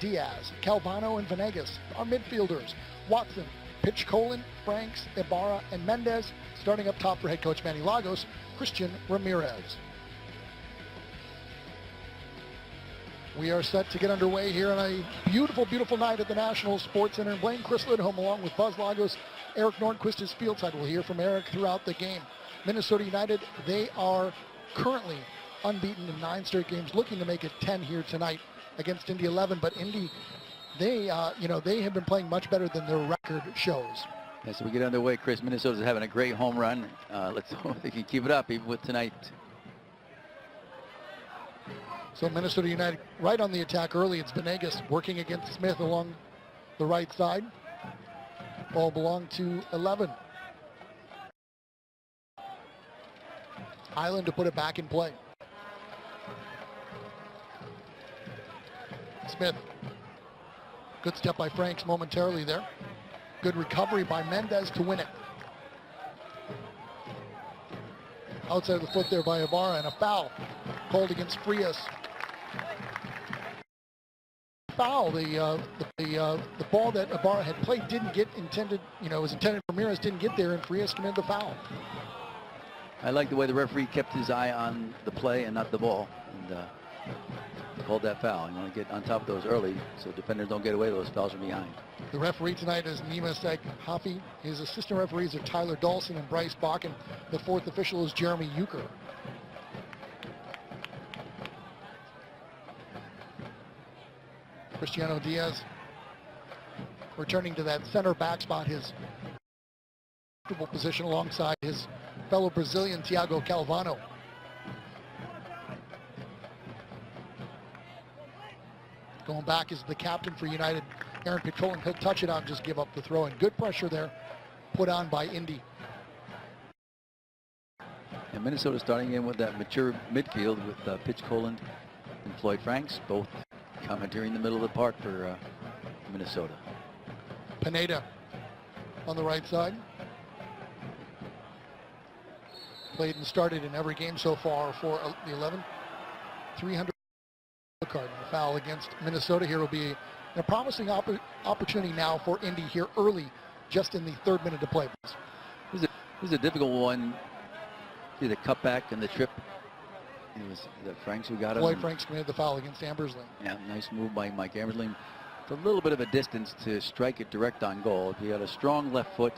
Diaz, Calvano, and Venegas are midfielders. Watson, Pitch-Colin, Franks, Ibarra, and Mendez. Starting up top for head coach Manny Lagos, Christian Ramirez. We are set to get underway here on a beautiful, beautiful night at the National Sports Center. And Blaine Chrysler at home along with Buzz Lagos. Eric Nordquist is fieldside. We'll hear from Eric throughout the game. Minnesota United, they are currently unbeaten in 9 straight games, looking to make it 10 here tonight against Indy 11. But Indy, they have been playing much better than their record shows. Yeah, so we get underway, Chris. Minnesota's having a great home run. Let's hope they can keep it up even with tonight. So Minnesota United right on the attack early. It's Venegas working against Smith along the right side. Ball belonged to 11. Island to put it back in play. Smith. Good step by Franks momentarily there. Good recovery by Mendez to win it. Outside of the foot there by Ibarra, and a foul called against Frias. Foul, the ball that Ibarra had played didn't get intended, it was intended for Ramirez, didn't get there, and Frias committed the foul. I like the way the referee kept his eye on the play and not the ball, and called that foul. You want to get on top of those early so defenders don't get away with those fouls from behind. The referee tonight is Nima Hafi. His assistant referees are Tyler Dawson and Bryce Bach, and the fourth official is Jeremy Euchre. Cristiano Diaz returning to that center back spot, his comfortable position alongside his fellow Brazilian Thiago Calvano. Going back is the captain for United, Aaron Pitch-Colin. He'll touch it out and just give up the throw. And good pressure there put on by Indy. And Minnesota starting in with that mature midfield with Pitch-Colin and Floyd Franks, both commandeering the middle of the park for Minnesota. Pineda on the right side. Played and started in every game so far for the 11. 300 card. And a foul against Minnesota here will be a promising opportunity now for Indy here early, just in the 3rd minute to play. This is a difficult one. See the cutback and the trip. It was Franks who got him. Floyd Franks committed the foul against Ambersley. Yeah, nice move by Mike Ambersley. It's a little bit of a distance to strike it direct on goal. If you had a strong left foot,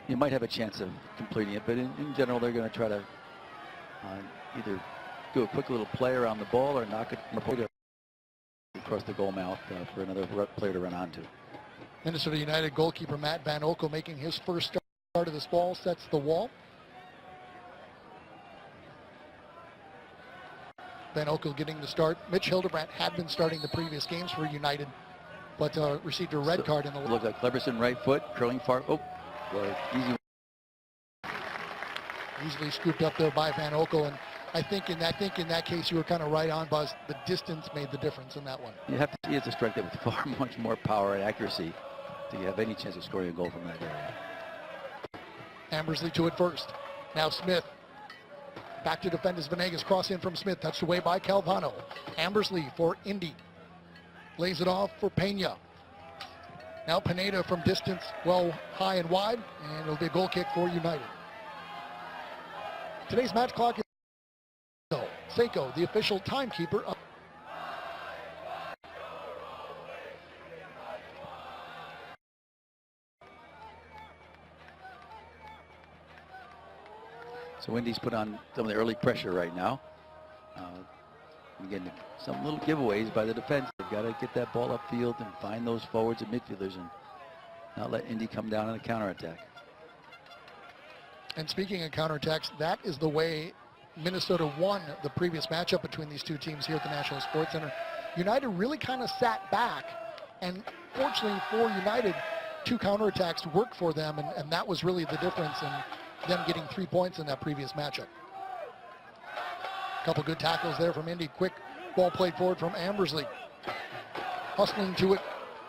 you might have a chance of completing it. But in general, they're going to try to either do a quick little play around the ball or knock it across the goal mouth for another player to run onto. Minnesota United goalkeeper Matt Van Oekel making his first start of this ball, sets the wall. Van Oekel getting the start. Mitch Hildebrandt had been starting the previous games for United, but received a red card in the look like Cleverson right foot, curling far. Oh, boy, easily scooped up there by Van Oekel, and I think in that case you were kind of right on, Buzz. The distance made the difference in that one. You have to see it's a strike that with far much more power and accuracy to have any chance of scoring a goal from that area. Ambersley to it first. Now Smith. Back to defend as Venegas, cross in from Smith, touched away by Calvano. Ambersley for Indy. Lays it off for Pena. Now Pineda from distance, well, high and wide, and it'll be a goal kick for United. Today's match clock is Seiko, the official timekeeper. So Indy's put on some of the early pressure right now. Again, some little giveaways by the defense. They've got to get that ball upfield and find those forwards and midfielders and not let Indy come down on a counterattack. And speaking of counterattacks, that is the way Minnesota won the previous matchup between these two teams here at the National Sports Center. United really kind of sat back, and fortunately for United, 2 counterattacks worked for them, and that was really the difference in them getting 3 points in that previous matchup. A couple good tackles there from Indy. Quick ball played forward from Ambersley. Hustling to it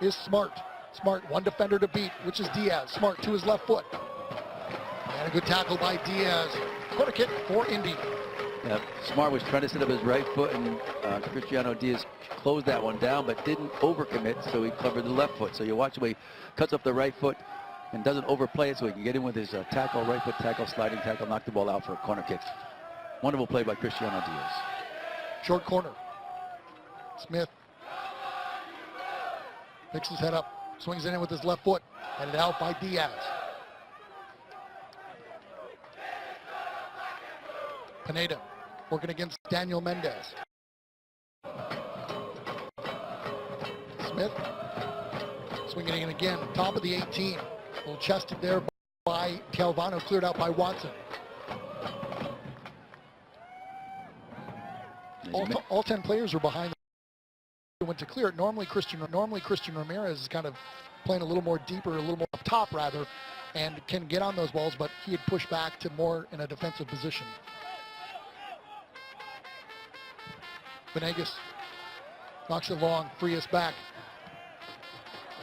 is Smart. Smart, one defender to beat, which is Diaz. Smart to his left foot. And a good tackle by Diaz. Corner kick for Indy. Smart was trying to set up his right foot, and Cristiano Diaz closed that one down, but didn't overcommit, so he covered the left foot. So you watch the way he cuts up the right foot and doesn't overplay it, so he can get in with his tackle, right foot tackle, sliding tackle, knock the ball out for a corner kick. Wonderful play by Cristiano Diaz. Short corner. Smith picks his head up, swings it in with his left foot, headed out by Diaz. Pineda working against Daniel Mendez. Smith swinging in again, top of the 18. A little chested there by Calvano, cleared out by Watson. All 10 players are behind. Went to clear it. Normally Christian Ramirez is kind of playing a little more deeper, a little more up top rather, and can get on those balls, but he had pushed back to more in a defensive position. Venegas knocks it long, Frias back.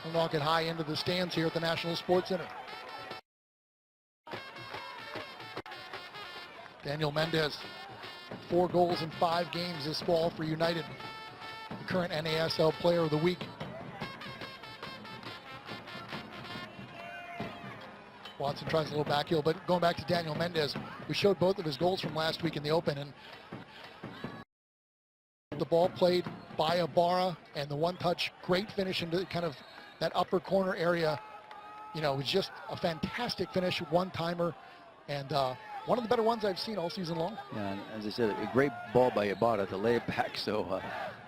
He'll knock it high into the stands here at the National Sports Center. Daniel Mendez, 4 goals in 5 games this fall for United. The current NASL Player of the Week. Watson tries a little back heel, but going back to Daniel Mendez, we showed both of his goals from last week in the Open, and the ball played by Ibarra and the one-touch, great finish into kind of that upper corner area. You know, it was just a fantastic finish, one-timer, and one of the better ones I've seen all season long. Yeah, and as I said, a great ball by Ibarra to lay it back so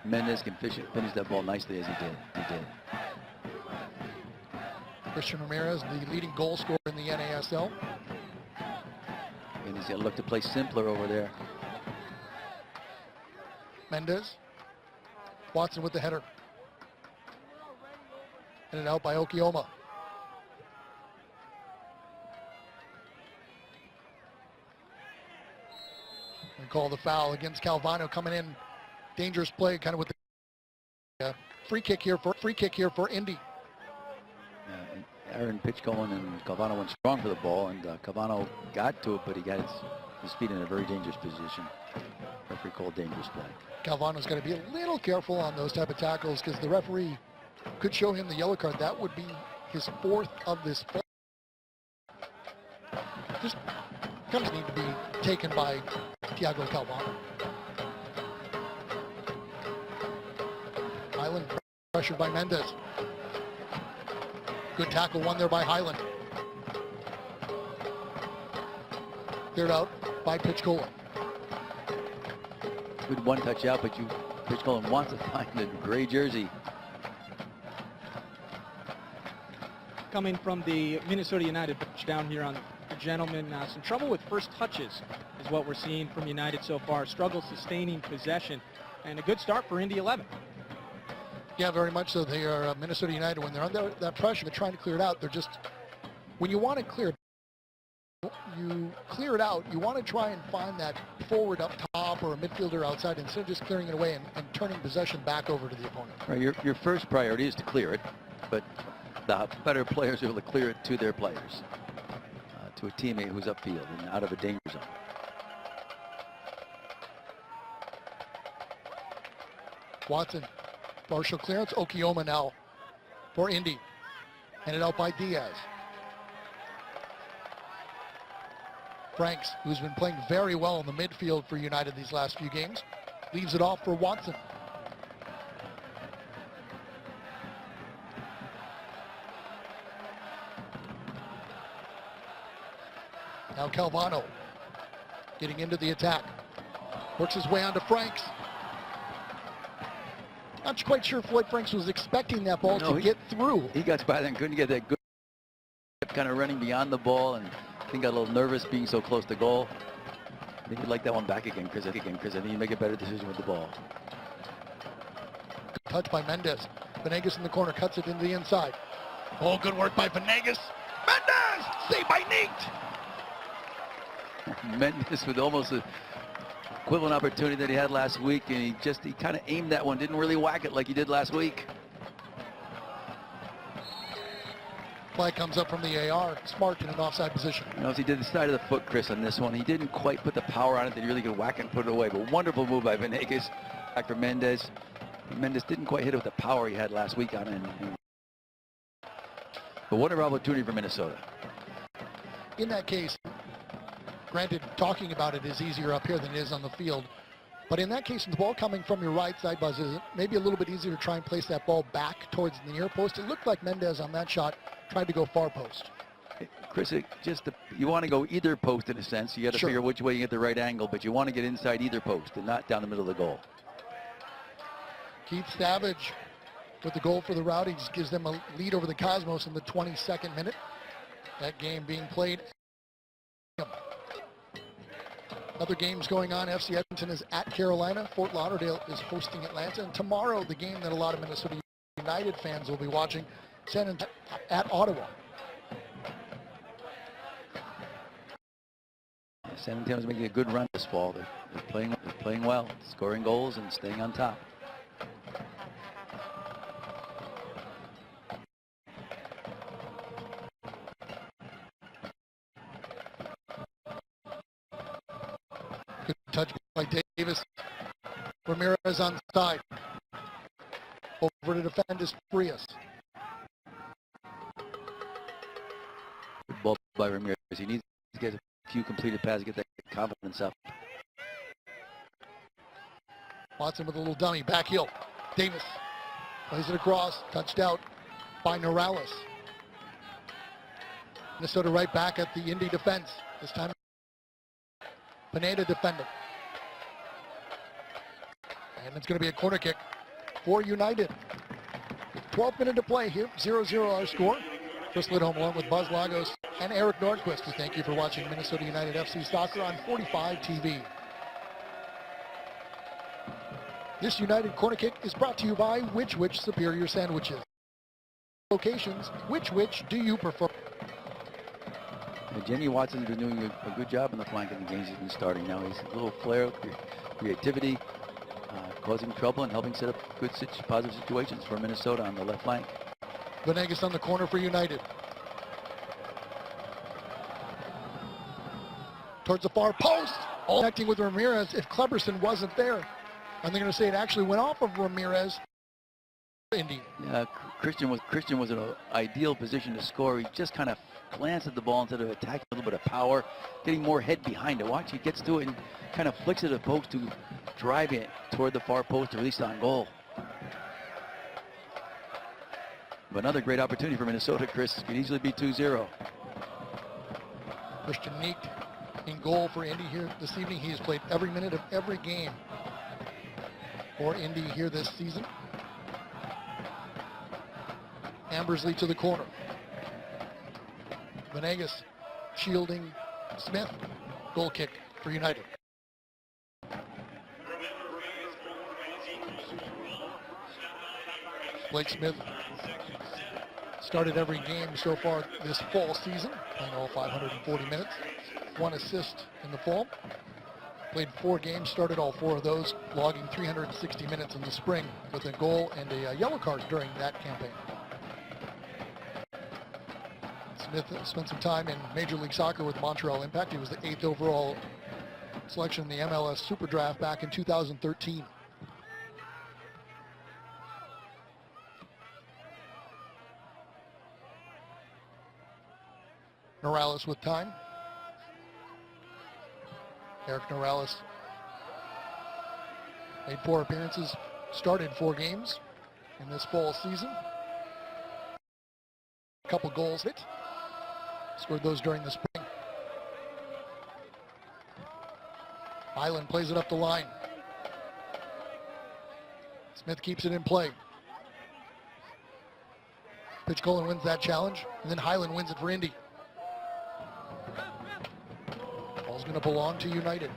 Mendez can finish that ball nicely as he did. Christian Ramirez, the leading goal scorer in the NASL. And he's got to look to play simpler over there. Mendez. Watson with the header. Headed out by Okioma. We call the foul against Calvano coming in. Dangerous play kind of with the free kick here for Indy. Yeah, Aaron Pitchcohen and Calvano went strong for the ball, and Calvano got to it, but he got his feet in a very dangerous position. Referee called dangerous play. Calvano's got to be a little careful on those type of tackles because the referee could show him the yellow card. That would be his 4th of this play. Just kind of need to be taken by Thiago Calvano. Highland pressured by Mendez. Good tackle, one there by Highland. Cleared out by Pitchcohen. Good one touch out, but Pitchcohen wants to find the gray jersey. Coming from the Minnesota United bench down here on the gentleman, some trouble with first touches is what we're seeing from United so far. Struggle sustaining possession, and a good start for Indy 11. Yeah, very much so. They are Minnesota United. When they're under that pressure, they're trying to clear it out. They're just, when you want to clear it, you clear it out, you want to try and find that forward up top or a midfielder outside instead of just clearing it away and turning possession back over to the opponent. Right, your first priority is to clear it, but the better players are able to clear it to their players, to a teammate who's upfield and out of a danger zone. Watson, partial clearance. Okioma now for Indy. Handed out by Diaz. Franks, who's been playing very well in the midfield for United these last few games, leaves it off for Watson. Now Calvano getting into the attack. Works his way onto Franks. Not quite sure Floyd Franks was expecting that ball to get through. He got by then, couldn't get that good. Kept kind of running beyond the ball, and I think got a little nervous being so close to goal. I think he'd like that one back again, because I think you make a better decision with the ball. Touch by Mendez. Venegas in the corner, cuts it into the inside. Oh, good work by Venegas. Mendez! Saved by Nate! Mendez with almost a equivalent opportunity that he had last week, and he kind of aimed that one, didn't really whack it like he did last week. Flag comes up from the AR. Smart in an offside position. As he did the side of the foot, Chris, on this one, he didn't quite put the power on it that he really could whack and put it away. But wonderful move by Venegas after Mendez. Mendez didn't quite hit it with the power he had last week on it. But wonderful opportunity for Minnesota. In that case, granted, talking about it is easier up here than it is on the field. But in that case, with the ball coming from your right side, Buzz, is it maybe a little bit easier to try and place that ball back towards the near post? It looked like Mendez on that shot tried to go far post. Chris, you want to go either post in a sense. You got to figure which way you get the right angle, but you want to get inside either post and not down the middle of the goal. Keith Savage with the goal for the Rowdies gives them a lead over the Cosmos in the 22nd minute. That game being played. Other games going on. FC Edmonton is at Carolina. Fort Lauderdale is hosting Atlanta. And tomorrow, the game that a lot of Minnesota United fans will be watching, San Antonio at Ottawa. San Antonio's making a good run this fall. They're playing well, scoring goals and staying on top. Good touch by Davis. Ramirez on side. Over to defend is Frias. Good ball by Ramirez. He needs to get a few completed passes, get that confidence up. Watson with a little dummy, back heel. Davis plays it across, touched out by Morales. Minnesota right back at the Indy defense. This time Pineda defending. And it's going to be a corner kick for United. 12th minute to play here, 0-0 our score. Chris Lidholm along with Buzz Lagos and Eric Nordquist. We thank you for watching Minnesota United FC Soccer on 45 TV. This United corner kick is brought to you by Which Superior Sandwiches. Locations, which do you prefer? Jenny Watson's been doing a good job in the flank in the games he's been starting now. He's a little flair, creativity, causing trouble and helping set up good positive situations for Minnesota on the left flank. Venegas on the corner for United. Towards the far post. Connecting with Ramirez if Kleberson wasn't there. And they're going to say it actually went off of Ramirez. Indy. Yeah, Christian was in an ideal position to score. He just kind of glanced at the ball instead of attacking a little bit of power, getting more head behind it. Watch, he gets to it and kind of flicks it at the post to drive it toward the far post to release on goal. But another great opportunity for Minnesota, Chris. It could easily be 2-0. Christian Neek in goal for Indy here this evening. He has played every minute of every game for Indy here this season. Ambersley to the corner. Venegas shielding Smith. Goal kick for United. Blake Smith started every game so far this fall season, playing all 540 minutes. 1 assist in the fall. Played 4 games, started all 4 of those, logging 360 minutes in the spring with a goal and a yellow card during that campaign. Smith spent some time in Major League Soccer with Montreal Impact. He was the 8th overall selection in the MLS Super Draft back in 2013. Morales with time. Eric Morales made 4 appearances, started 4 games in this fall season. A couple goals hit. Scored those during the spring. Island plays it up the line. Smith keeps it in play. Pitch Colin wins that challenge, and then Highland wins it for Indy. Ball's going to belong to United.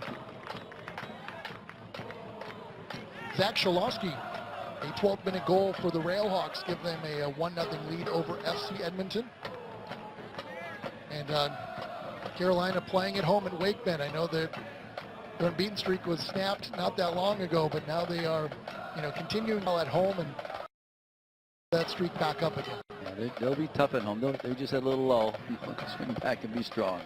Zach Shalowski, a 12th minute goal for the Railhawks, give them a 1-0 lead over FC Edmonton. And Carolina playing at home at Wakebend. I know that their unbeaten streak was snapped not that long ago, but now they are, continuing at home and that streak back up again. Yeah, they'll be tough at home. They just had a little lull. Swing back and be strong.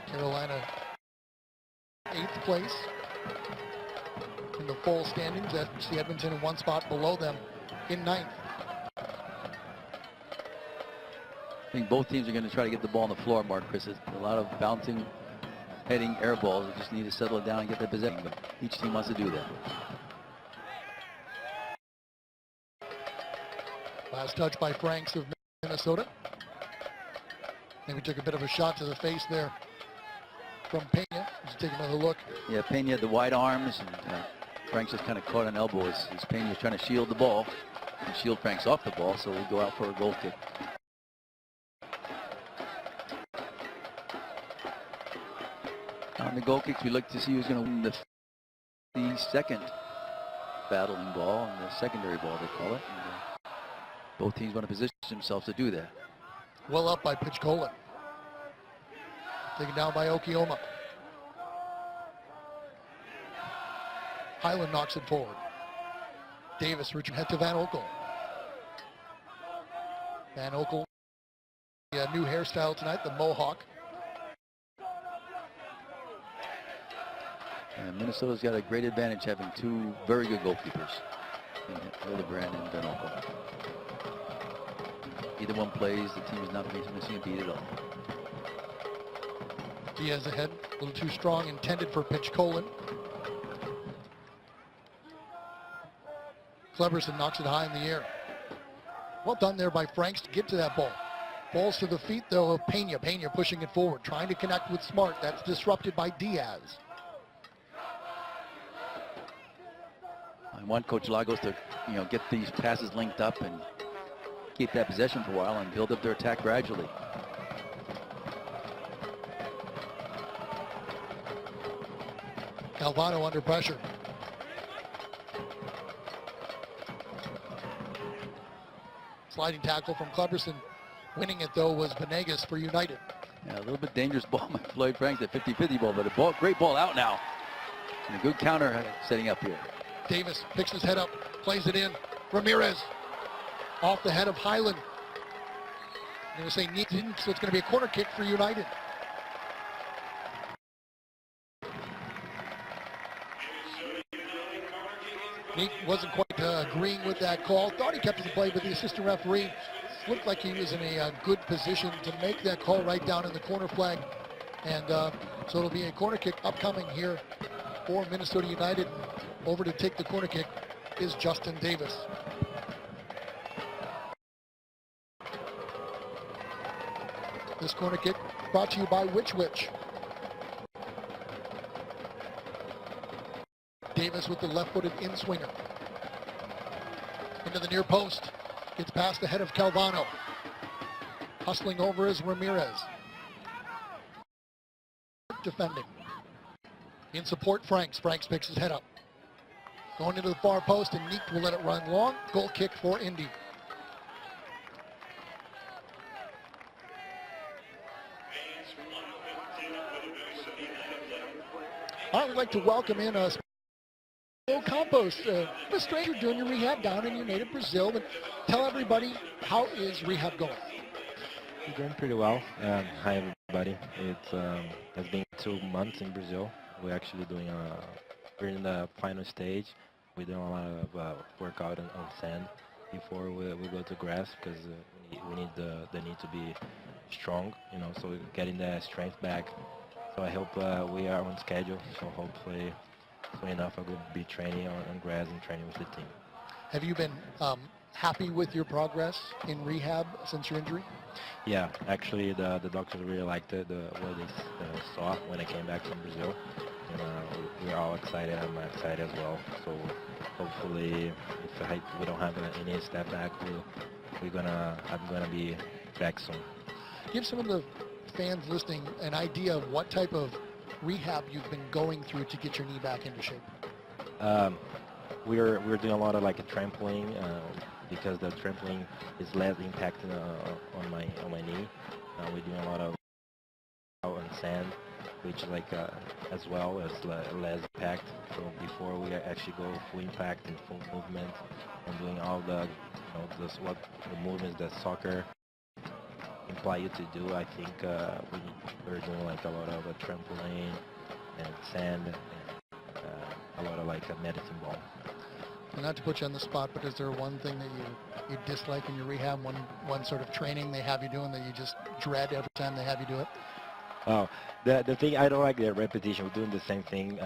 Carolina 8th place in the full standings. FC Edmonton in one spot below them in 9th. I think both teams are going to try to get the ball on the floor, Mark. Chris, a lot of bouncing, heading air balls. They just need to settle it down and get the possession. But each team wants to do that. Last touch by Franks of Minnesota. Maybe took a bit of a shot to the face there from Pena. Just take another look. Yeah, Pena had the wide arms, and Franks just kind of caught an elbow as Pena was trying to shield the ball and shield Franks off the ball, so we'll go out for a goal kick. On the goal kicks, we look to see who's going to win the second battling ball and the secondary ball, they call it. And, both teams want to position themselves to do that. Well up by Pitchkola. Taken down by Okioma. Highland knocks it forward. Davis, Richard head to Van Oekel. Van Oekel, a new hairstyle tonight, the Mohawk. And Minnesota's got a great advantage having two very good goalkeepers, Hildebrand and Van Oekel. Either one plays, the team is not missing a beat at all. Diaz ahead, a little too strong, intended for Pitchkola. Cleverson knocks it high in the air. Well done there by Franks to get to that ball. Balls to the feet though of Pena. Pena pushing it forward, trying to connect with Smart. That's disrupted by Diaz. I want Coach Lagos to, get these passes linked up and keep that possession for a while and build up their attack gradually. Calvano under pressure. Sliding tackle from Cleverson. Winning it though was Venegas for United. Yeah, a little bit dangerous ball by Floyd Franks, the 50-50 ball, but a great ball out now. And a good counter setting up here. Davis picks his head up, plays it in. Ramirez off the head of Highland. I'm going to say Neek didn't, so it's going to be a corner kick for United. Neek wasn't quite agreeing with that call. Thought he kept it in play, but the assistant referee looked like he was in a good position to make that call right down in the corner flag. And so it'll be a corner kick upcoming here for Minnesota United. Over to take the corner kick is Justin Davis. This corner kick brought to you by Which Witch. Davis with the left-footed in-swinger. Into the near post. Gets past the head of Calvano. Hustling over is Ramirez. Defending. In support, Franks. Franks picks his head up. Going into the far post, and Neek will let it run long. Goal kick for Indy. I would like to welcome in Bill Campos, a stranger doing your rehab down in your native Brazil. But tell everybody, how is rehab going? We're doing pretty well. Hi everybody. It has been 2 months in Brazil. We're actually doing we're in the final stage. We're doing a lot of workout on sand before we go to grass, because we need the need to be strong, so we're getting the strength back. So I hope we are on schedule. So hopefully soon enough I will be training on grass and training with the team. Have you been happy with your progress in rehab since your injury? Yeah, actually the doctors really liked what they saw when I came back from Brazil. And we're all excited. I'm excited as well. So hopefully, if we don't have any step back, I'm gonna be back soon. Give some of the fans listening an idea of what type of rehab you've been going through to get your knee back into shape. We're doing a lot of like a trampoline because the trampoline is less impacted on my knee. We're doing a lot of out on sand. which like as well as less impact. So before we actually go full impact and full movement and doing all the what the movements that soccer imply you to do. I think we're doing like a lot of trampoline and sand and a lot of like a medicine ball. Not to put you on the spot, but is there one thing that you dislike in your rehab? One sort of training they have you doing that you just dread every time they have you do it? Oh, the thing I don't like the repetition. We're doing the same thing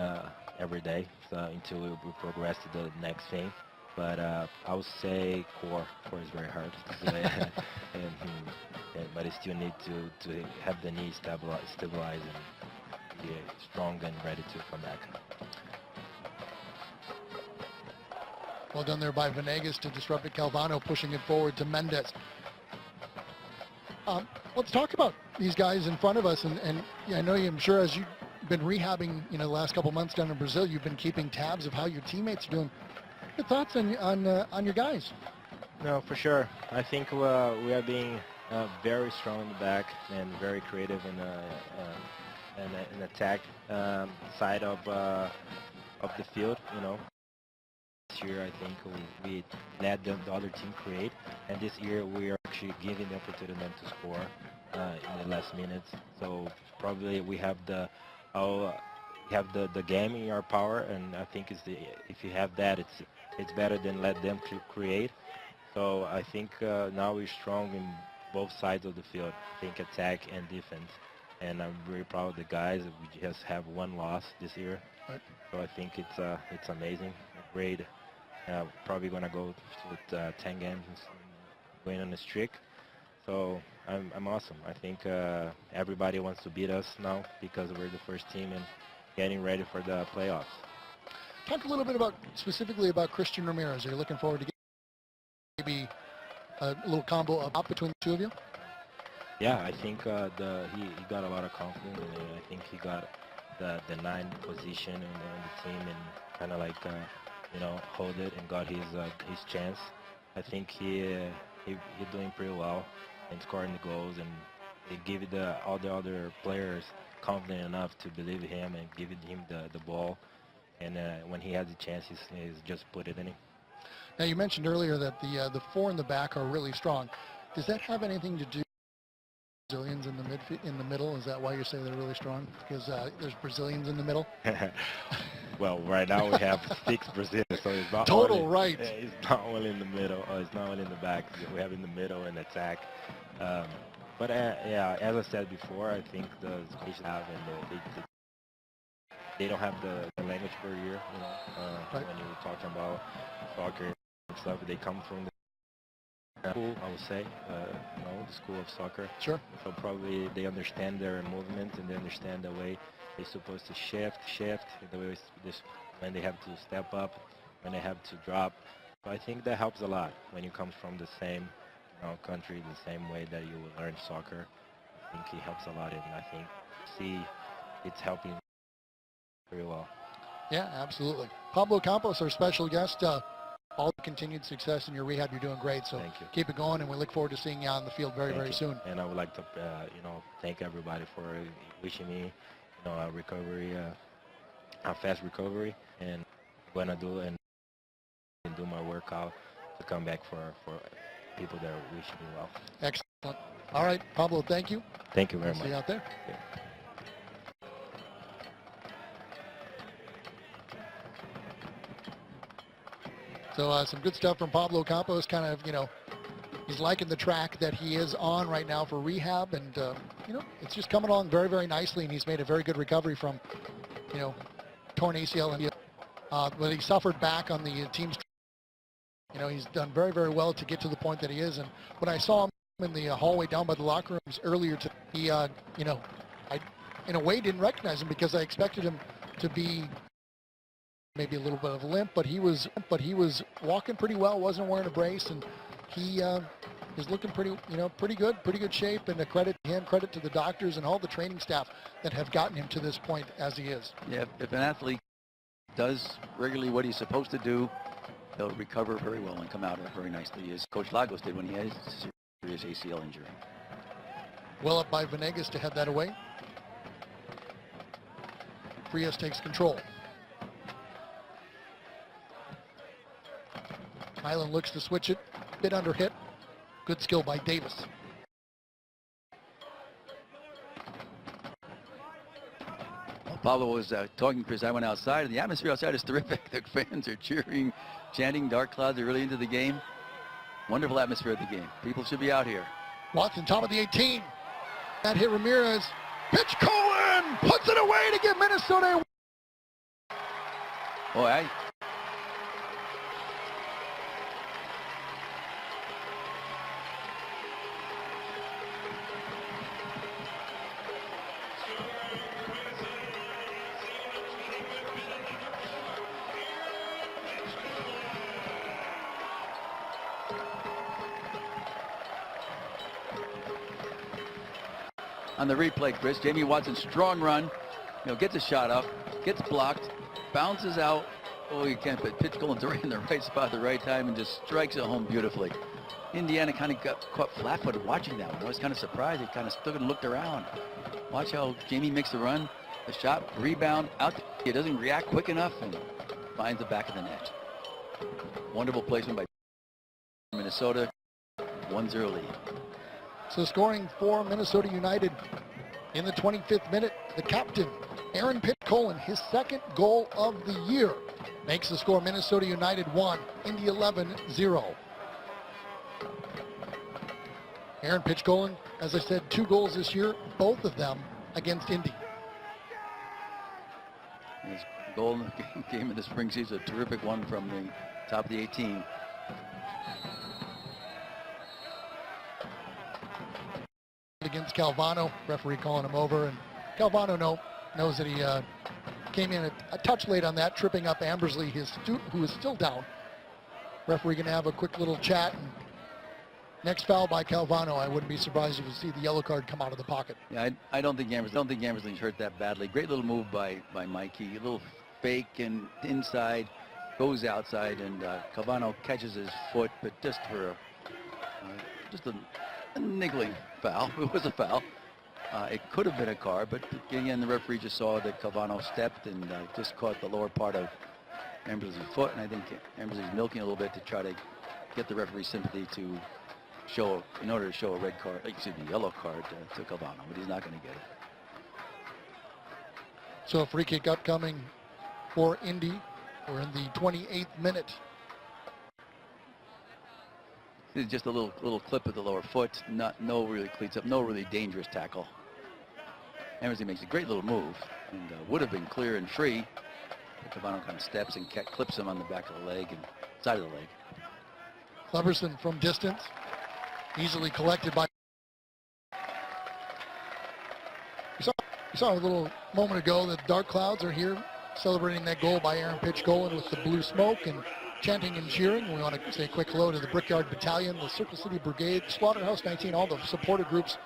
every day until we progress to the next thing. But I would say core. Core is very hard to do it. But you still need to have the knee stabilize and be strong and ready to come back. Well done there by Venegas to disrupt it. Calvano pushing it forward to Mendez. Let's talk about these guys in front of us. And yeah, I know I'm sure as you've been rehabbing, the last couple months down in Brazil, you've been keeping tabs of how your teammates are doing. Your thoughts on your guys? No, for sure. I think we are being very strong in the back and very creative in attack side of the field. This year, I think we let the other team create, and this year we are actually giving the opportunity to them to score in the last minutes. So probably we have the game in our power, and I think if you have that, it's better than let them create. So I think now we're strong in both sides of the field. I think attack and defense, and I'm very proud of the guys. We just have one loss this year, right. So I think it's amazing, great. Probably gonna go with 10 games going on a streak. So I'm awesome. I think everybody wants to beat us now because we're the first team and getting ready for the playoffs. Talk a little bit specifically about Christian Ramirez. Are you looking forward to maybe a little combo up between the two of you? Yeah, I think he got a lot of confidence, and I think he got the 9th position in the team and kind of like hold it and got his chance. I think he's doing pretty well and scoring the goals, and they give all the other players confident enough to believe in him and give him the ball. And when he has a chance, he's just put it in. Now you mentioned earlier that the four in the back are really strong. Does that have anything to do with Brazilians in the middle? Is that why you say they're really strong? Because there's Brazilians in the middle. Well, right now we have 6 Brazilians, so it's not total only, right. It's not only in the middle, or it's not only in the back. We have in the middle and attack. But yeah, as I said before, I think the Spanish have and they don't have the language barrier. Right. When you're talking about soccer and stuff, they come from the school, I would say, the school of soccer. Sure. So probably they understand their movement and they understand the way they're supposed to shift, the way when they have to step up, when they have to drop. So I think that helps a lot when you come from the same country, the same way that you will learn soccer. I think it helps a lot, and I think it's helping very well. Yeah, absolutely. Pablo Campos, our special guest. All the continued success in your rehab. You're doing great, so thank you. Keep it going, and we look forward to seeing you on the field very soon. And I would like to, thank everybody for wishing me, a recovery, a fast recovery, and I'm gonna do my workout to come back for people that wish me well. Excellent. All right, Pablo, thank you. Thank you very much. See you out there. Yeah. So some good stuff from Pablo Campos. Kind of, he's liking the track that he is on right now for rehab, and it's just coming along very nicely. And he's made a very good recovery from, torn ACL, and when he suffered back on the team's. He's done very well to get to the point that he is. And when I saw him in the hallway down by the locker rooms earlier, he, I in a way didn't recognize him because I expected him to be maybe a little bit of a limp, but he was walking pretty well, wasn't wearing a brace, and he is looking pretty good shape, and a credit to him, credit to the doctors and all the training staff that have gotten him to this point as he is. Yeah, if an athlete does regularly what he's supposed to do, he'll recover very well and come out very nicely, as Coach Lagos did when he had his serious ACL injury. Well up by Venegas to head that away. Frias takes control. Highland looks to switch it. Bit under hit. Good skill by Davis. Pablo was talking, Chris. I went outside, and the atmosphere outside is terrific. The fans are cheering, chanting. Dark clouds are really into the game. Wonderful atmosphere at the game. People should be out here. Watson, top of the 18. That hit Ramirez. Pitch Colin puts it away to give Minnesota. Boy, on the replay, Chris, Jamie Watson, strong run, gets a shot up, gets blocked, bounces out. Oh, you can't put pitch going in the right spot at the right time and just strikes it home beautifully. Indiana kind of got caught flat-footed watching that one. I was kind of surprised. He kind of stood and looked around. Watch how Jamie makes the run, the shot, rebound, out. He doesn't react quick enough and finds the back of the net. Wonderful placement by Minnesota, 1-0 lead. So scoring for Minnesota United in the 25th minute, the captain, Aaron Pitcolin, his second goal of the year, makes the score Minnesota United 1, Indy 11-0. Aaron Pitcolin, as I said, 2 goals this year, both of them against Indy. His goal in the game of the spring season, a terrific one from the top of the 18. Against Calvano, referee calling him over, and Calvano knows that he came in a touch late on that, tripping up Ambersley, who is still down. Referee gonna have a quick little chat, and next foul by Calvano. I wouldn't be surprised if you see the yellow card come out of the pocket. Yeah, I don't think Ambersley's hurt that badly. Great little move by Mikey, a little fake and inside, goes outside, and Calvano catches his foot, but just for a niggling foul. It was a foul. It could have been a card, but again, the referee just saw that Calvano stepped and just caught the lower part of Ambersley's foot, and I think Ambersley's milking a little bit to try to get the referee's sympathy to show, in order to show a red card, yellow card to Calvano, but he's not going to get it. So a free kick upcoming for Indy. We're in the 28th minute. It's just a little clip of the lower foot, no really cleats up, no really dangerous tackle. Ambersley makes a great little move and would have been clear and free. But Calvano kind of steps and clips him on the back of the leg and side of the leg. Cleverson from distance, easily collected by. You saw a little moment ago that dark clouds are here celebrating that goal by Aaron Pitchcolin with the blue smoke and chanting and cheering. We want to say a quick hello to the Brickyard Battalion, the Circle City Brigade, Slaughterhouse 19, all the supporter groups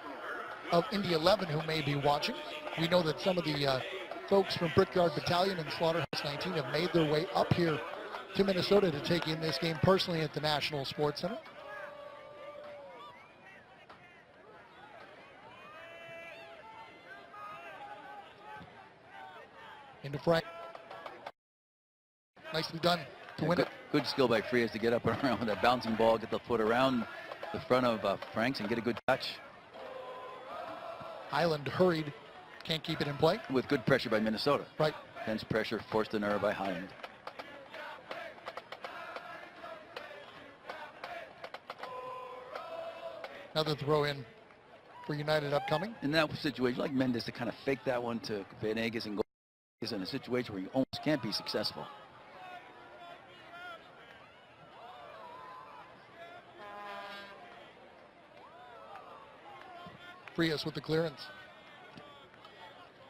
of Indy 11 who may be watching. We know that some of the folks from Brickyard Battalion and Slaughterhouse 19 have made their way up here to Minnesota to take in this game personally at the National Sports Center. Into Frank. Nicely done to win it. Good skill by Frias to get up and around with that bouncing ball, get the foot around the front of Franks and get a good touch. Highland hurried, can't keep it in play. With good pressure by Minnesota. Right. Hence pressure forced an error by Highland. Another throw in for United upcoming. In that situation, like Mendes to kind of fake that one to Venegas and go is in a situation where you almost can't be successful. Frias with the clearance.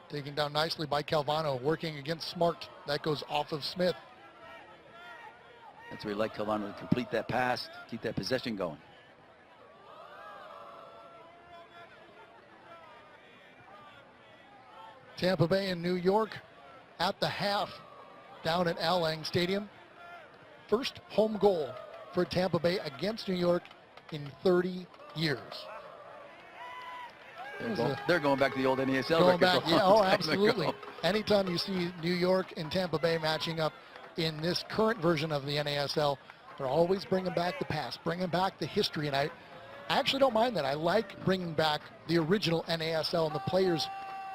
Taken down nicely by Calvano, working against Smart. That goes off of Smith. That's where you like Calvano to complete that pass, keep that possession going. Tampa Bay and New York at the half down at Al Lang Stadium. First home goal for Tampa Bay against New York in 30 years. They're going back to the old NASL Going records back, a yeah, long oh, time absolutely. ago. Anytime you see New York and Tampa Bay matching up in this current version of the NASL, they're always bringing back the past, bringing back the history, and I actually don't mind that. I like bringing back the original NASL and the players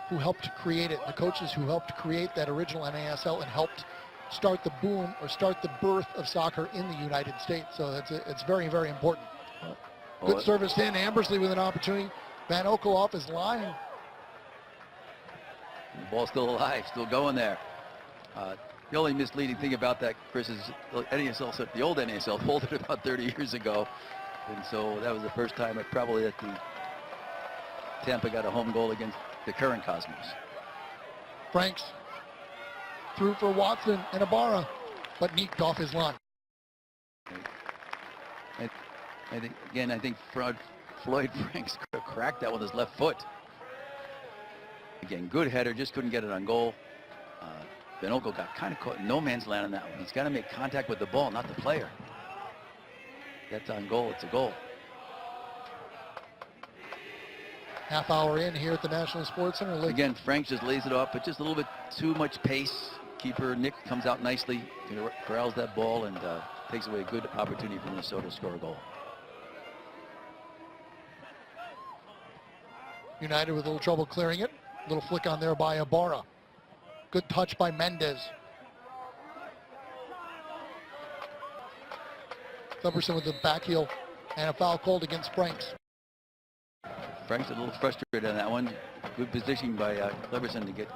who helped create it, the coaches who helped create that original NASL and helped start the boom or start the birth of soccer in the United States. So it's very, very important. Good service in. Ambersley with an opportunity. Van Okel off his line. The ball's still alive, still going there. The only misleading thing about that, Chris, is the old NASL folded about 30 years ago. And so that was the first time probably that the Tampa got a home goal against the current Cosmos. Franks through for Watson and Ibarra, but Neeked off his line. I think Floyd Franks cracked that with his left foot. Again, good header, just couldn't get it on goal. Van Okel got kind of caught in no man's land on that one. He's got to make contact with the ball, not the player. That's on goal, it's a goal. Half hour in here at the National Sports Center. Again, Franks just lays it off, but just a little bit too much pace. Keeper Nick comes out nicely, corrals that ball, and takes away a good opportunity for Minnesota to score a goal. United with a little trouble clearing it. Little flick on there by Ibarra. Good touch by Mendez. Cleberson with the back heel and a foul called against Franks. Frank's a little frustrated on that one. Good positioning by Cleberson to get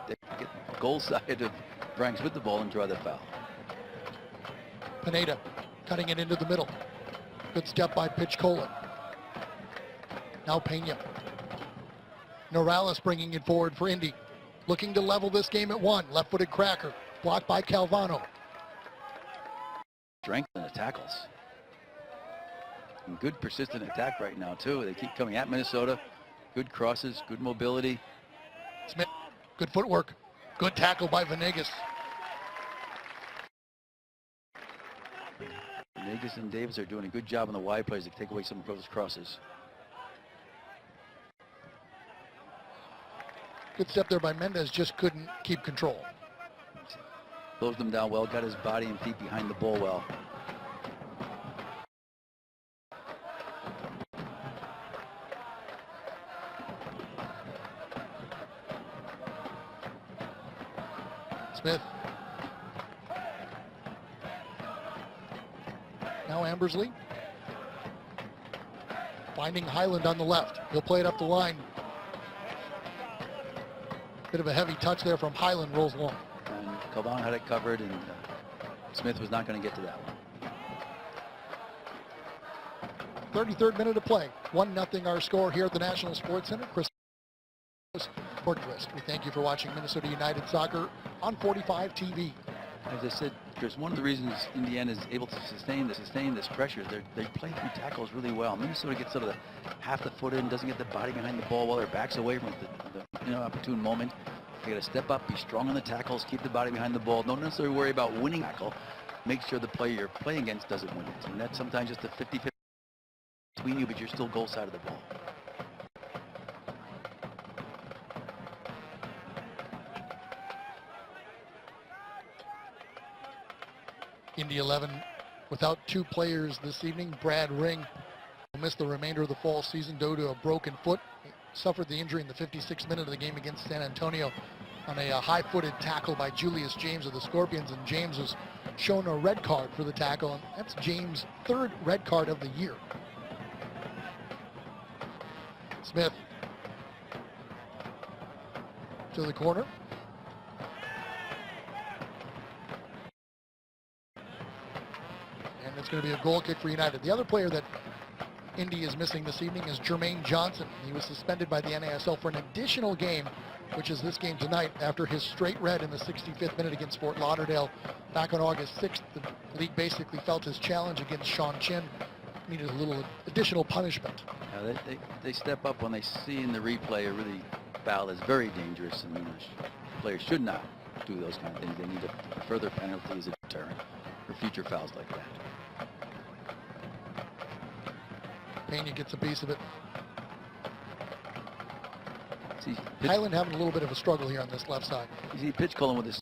goal side of Franks with the ball and draw the foul. Pineda cutting it into the middle. Good step by Pitch Colin. Now Pena. Norales bringing it forward for Indy. Looking to level this game at 1. Left-footed cracker. Blocked by Calvano. Strength in the tackles. And good persistent attack right now, too. They keep coming at Minnesota. Good crosses, good mobility. Smith, good footwork. Good tackle by Venegas. Venegas and Davis are doing a good job on the wide plays to take away some of those crosses. Good step there by Mendez, just couldn't keep control. Closed him down well, got his body and feet behind the ball well. Smith. Now Ambersley. Finding Highland on the left. He'll play it up the line. Bit of a heavy touch there from Highland, rolls long. And Calvano had it covered, and Smith was not going to get to that one. 33rd minute of play. 1-0 our score here at the National Sports Center. Chris Sportquist. We thank you for watching Minnesota United Soccer on 45 TV. As I said, Chris, one of the reasons Indiana is able to sustain this pressure, they play through tackles really well. Minnesota gets sort of half the foot in, doesn't get the body behind the ball while their back's away from the opportune moment. You got to step up, be strong on the tackles, keep the body behind the ball. Don't necessarily worry about winning tackle. Make sure the player you're playing against doesn't win it. And that's sometimes just a 50-50 between you, but you're still goal side of the ball. Indy 11 without 2 players this evening. Brad Ring will miss the remainder of the fall season due to a broken foot. He suffered the injury in the 56th minute of the game against San Antonio on a high-footed tackle by Julius James of the Scorpions, and James was shown a red card for the tackle, and that's James' 3rd red card of the year. Smith to the corner. And it's going to be a goal kick for United. The other player that Indy is missing this evening is Jermaine Johnson. He was suspended by the NASL for an additional game, which is this game tonight, after his straight red in the 65th minute against Fort Lauderdale back on August 6th. The league basically felt his challenge against Sean Chin needed a little additional punishment. They step up when they see in the replay a really foul that's very dangerous, and players should not do those kind of things. They need a further penalty as a deterrent for future fouls like that. Pena gets a piece of it. See, Highland having a little bit of a struggle here on this left side. you see pitch calling with this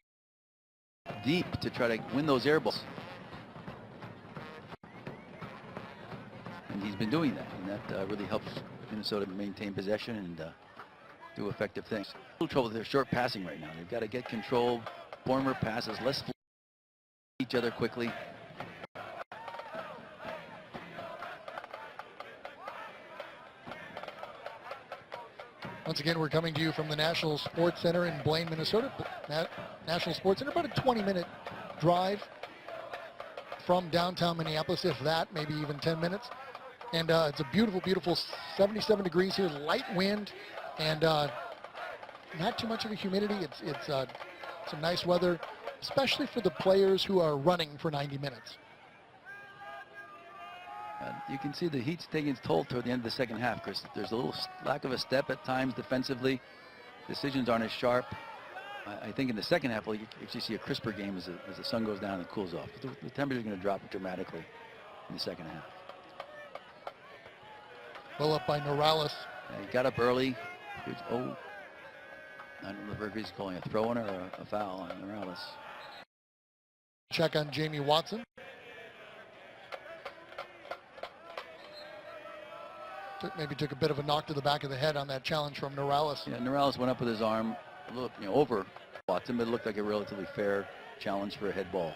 deep to try to win those air balls. And he's been doing that, and that really helps Minnesota maintain possession and do effective things. A little trouble with their short passing right now. They've got to get control, former passes, less each other quickly. Once again, we're coming to you from the National Sports Center in Blaine, Minnesota. National Sports Center, about a 20-minute drive from downtown Minneapolis, if that, maybe even 10 minutes. And it's a beautiful, beautiful 77 degrees here, light wind, and not too much of a humidity. It's some nice weather, especially for the players who are running for 90 minutes. You can see the heat's taking its toll toward the end of the second half, Chris. There's a little lack of a step at times defensively. Decisions aren't as sharp. I think in the second half, we'll actually see a crisper game as the sun goes down and cools off. The temperature is going to drop dramatically in the second half. Well up by Norales. He got up early. I don't know if he's calling a throw-in or a foul on Morales. Check on Jamie Watson. Maybe took a bit of a knock to the back of the head on that challenge from Norales. Yeah, Morales went up with his arm a little, over Watson, but it looked like a relatively fair challenge for a head ball.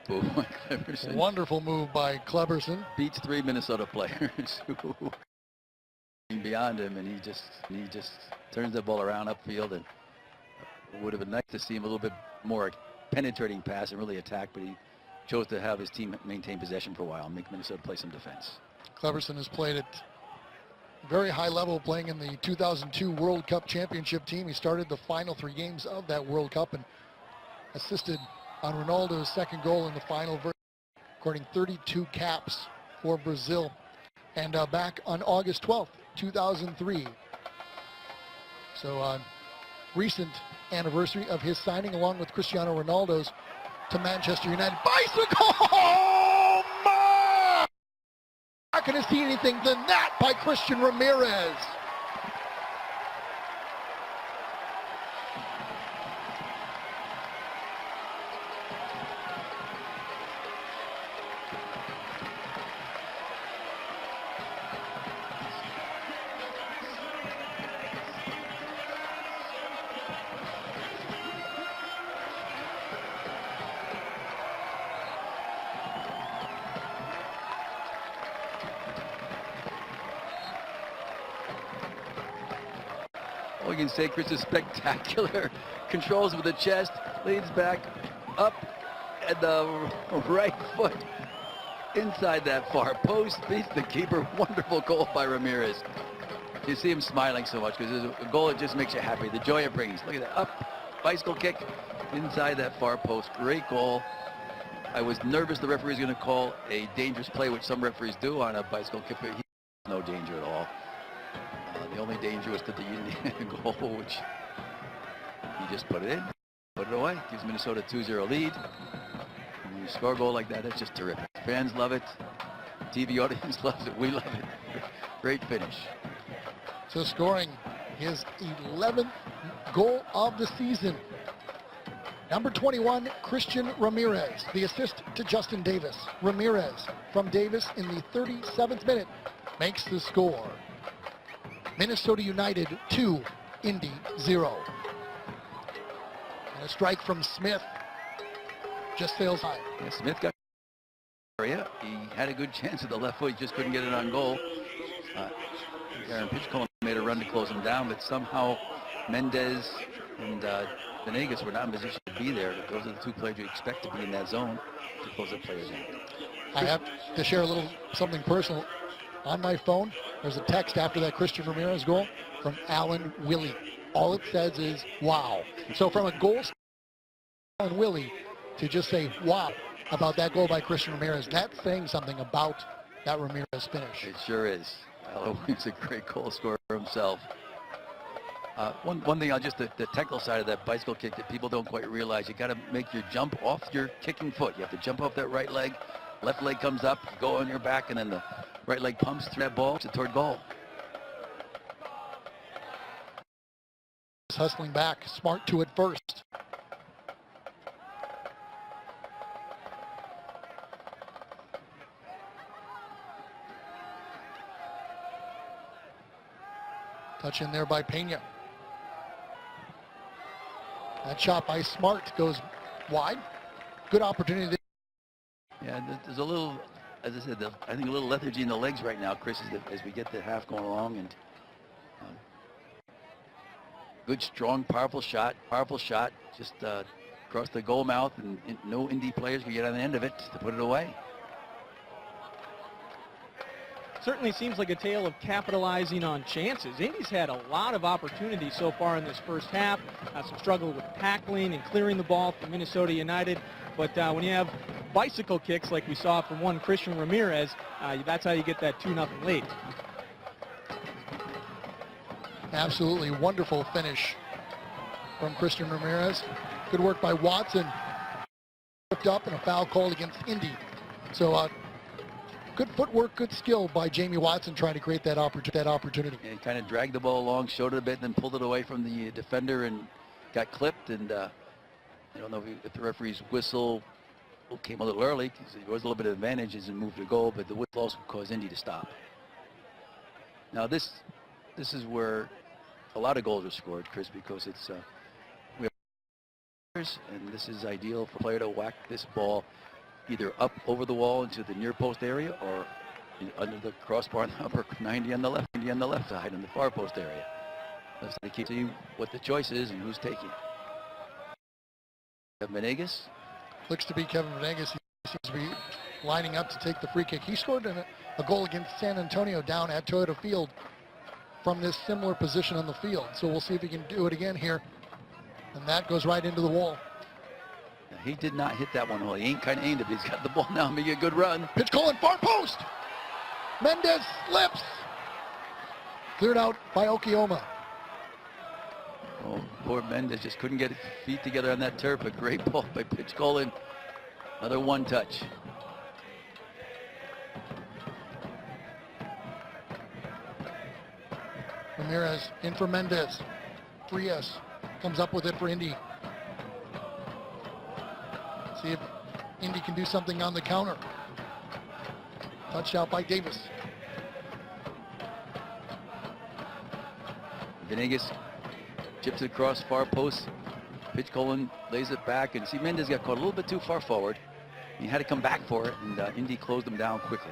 Boom, Cleverson. Wonderful move by Cleverson. Beats 3 Minnesota players who beyond him, and he just turns the ball around upfield. And it would have been nice to see him a little bit more penetrating pass and really attack, but he chose to have his team maintain possession for a while and make Minnesota play some defense. Cleverson has played at a very high level, playing in the 2002 World Cup championship team. He started the final 3 games of that World Cup and assisted on Ronaldo's second goal in the final, recording 32 caps for Brazil. And back on August 12th, 2003. So recent anniversary of his signing, along with Cristiano Ronaldo's, to Manchester United. Bicycle! Oh, my! Not going to see anything than that by Christian Ramirez. We can say Chris is spectacular. Controls with the chest, leads back, up, and the right foot inside that far post, beats the keeper. Wonderful goal by Ramirez. You see him smiling so much because it's a goal that just makes you happy. The joy it brings. Look at that, up, bicycle kick inside that far post. Great goal. I was nervous the referee was going to call a dangerous play, which some referees do on a bicycle kick, but he has no danger at all. The only danger was to the Indy goal, which he just put it in, put it away. Gives Minnesota a 2-0 lead. And when you score a goal like that, it's just terrific. Fans love it. TV audience loves it. We love it. Great finish. So scoring his 11th goal of the season. Number 21, Christian Ramirez. The assist to Justin Davis. Ramirez from Davis in the 37th minute makes the score. Minnesota United 2, Indy 0. And a strike from Smith. Just sails high. Yeah, Smith got area. He had a good chance at the left foot. He just couldn't get it on goal. Aaron Pitchcomb made a run to close him down, but somehow Mendez and Venegas were not in position to be there. Those are the 2 players you expect to be in that zone to close the players in. I have to share a little something personal. On my phone, there's a text after that Christian Ramirez goal from Alan Willie. All it says is, wow. So from a goal, Alan Willie, to just say, wow, about that goal by Christian Ramirez, that's saying something about that Ramirez finish. It sure is. Alan Willie's a great goal scorer himself. One thing, just the technical side of that bicycle kick that people don't quite realize, you got to make your jump off your kicking foot. You have to jump off that right leg, left leg comes up, you go on your back, and then the right leg pumps through that ball toward goal. Hustling back, Smart to it first. Touch in there by Pena. That shot by Smart goes wide. Good opportunity. Yeah, there's a little, as I said, I think a little lethargy in the legs right now, Chris, as we get the half going along. And good, strong, powerful shot. Just across the goal mouth, and no Indy players can get on the end of it to put it away. Certainly seems like a tale of capitalizing on chances. Indy's had a lot of opportunities so far in this first half. Some struggle with tackling and clearing the ball from Minnesota United. But when you have bicycle kicks like we saw from one Christian Ramirez, that's how you get that 2-0 lead. Absolutely wonderful finish from Christian Ramirez. Good work by Watson. Tripped up and a foul called against Indy. So good footwork, good skill by Jamie Watson trying to create that opportunity. And kind of dragged the ball along, showed it a bit, and then pulled it away from the defender and got clipped. And I don't know if the referee's whistle came a little early, because there was a little bit of advantage as it moved to goal, but the whistle also caused Indy to stop. Now this is where a lot of goals are scored, Chris, because it's we have, and this is ideal for a player to whack this ball either up over the wall into the near post area or under the crossbar on the upper 90 on the left side in the far post area. Let's keep seeing what the choice is and who's taking it. Venegas. Looks to be Kevin Venegas. He seems to be lining up to take the free kick. He scored a goal against San Antonio down at Toyota Field from this similar position on the field. So we'll see if he can do it again here. And that goes right into the wall. He did not hit that one well. He ain't kind of aimed it, but he's got the ball now, making a good run. Pitch calling, far post. Mendez slips. Cleared out by Okioma. Oh, poor Mendez just couldn't get his feet together on that turf. A great ball by Pitch Colin. Another one touch. Ramirez in for Mendez. Frias comes up with it for Indy. See if Indy can do something on the counter. Touched out by Davis. Venegas chips it across far post. Pitch Colin lays it back, and see Mendez got caught a little bit too far forward. He had to come back for it, and Indy closed him down quickly.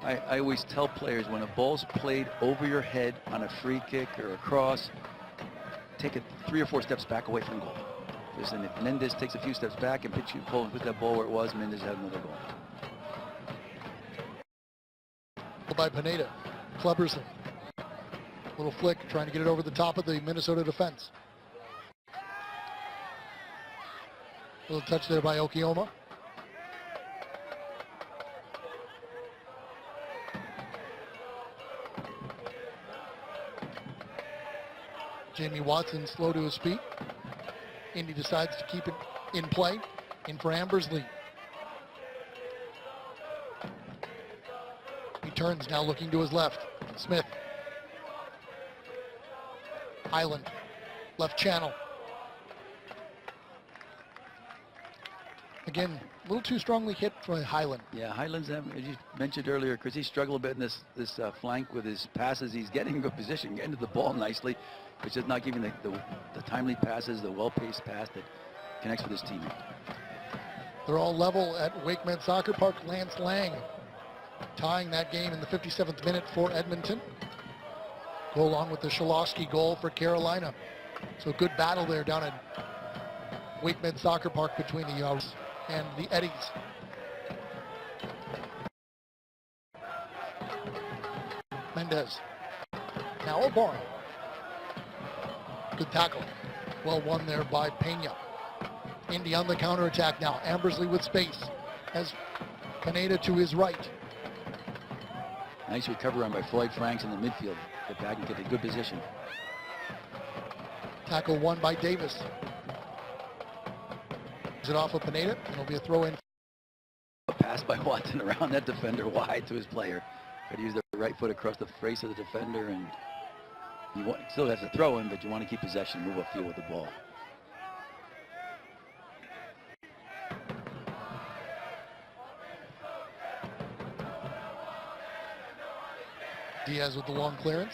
I always tell players, when a ball's played over your head on a free kick or a cross, take it 3 or 4 steps back away from goal. Because then if Mendez takes a few steps back and Pitch Colin puts that ball where it was, Mendez had another goal. By Pineda. Clubberson. Little flick trying to get it over the top of the Minnesota defense. Little touch there by Okioma. Jamie Watson slow to his feet. Indy decides to keep it in play. In for Ambersley. He turns now looking to his left. Smith. Highland. Left channel. Again, a little too strongly hit for Highland. Yeah, Highland's, as you mentioned earlier, Chris, he struggled a bit in this flank with his passes. He's getting in good position, getting to the ball nicely, but just not giving the timely passes, the well-paced pass that connects with his teammate. They're all level at WakeMed Soccer Park. Lance Lang tying that game in the 57th minute for Edmonton. Go along with the Shalowski goal for Carolina. So good battle there down at WakeMed Soccer Park between the Yows and the Eddies. Mendez. Now Ibarra. Good tackle. Well won there by Pena. Indy on the counterattack now. Ambersley with space. Has Pineda to his right. Nice recovery run by Floyd Franks in the midfield. Get back and get a good position. Tackle won by Davis. Is it off of Pineda? It'll be a throw in. A pass by Watson around that defender wide to his player. Got to use the right foot across the face of the defender, and still has a throw in, but you want to keep possession, move upfield with the ball. Diaz with the long clearance.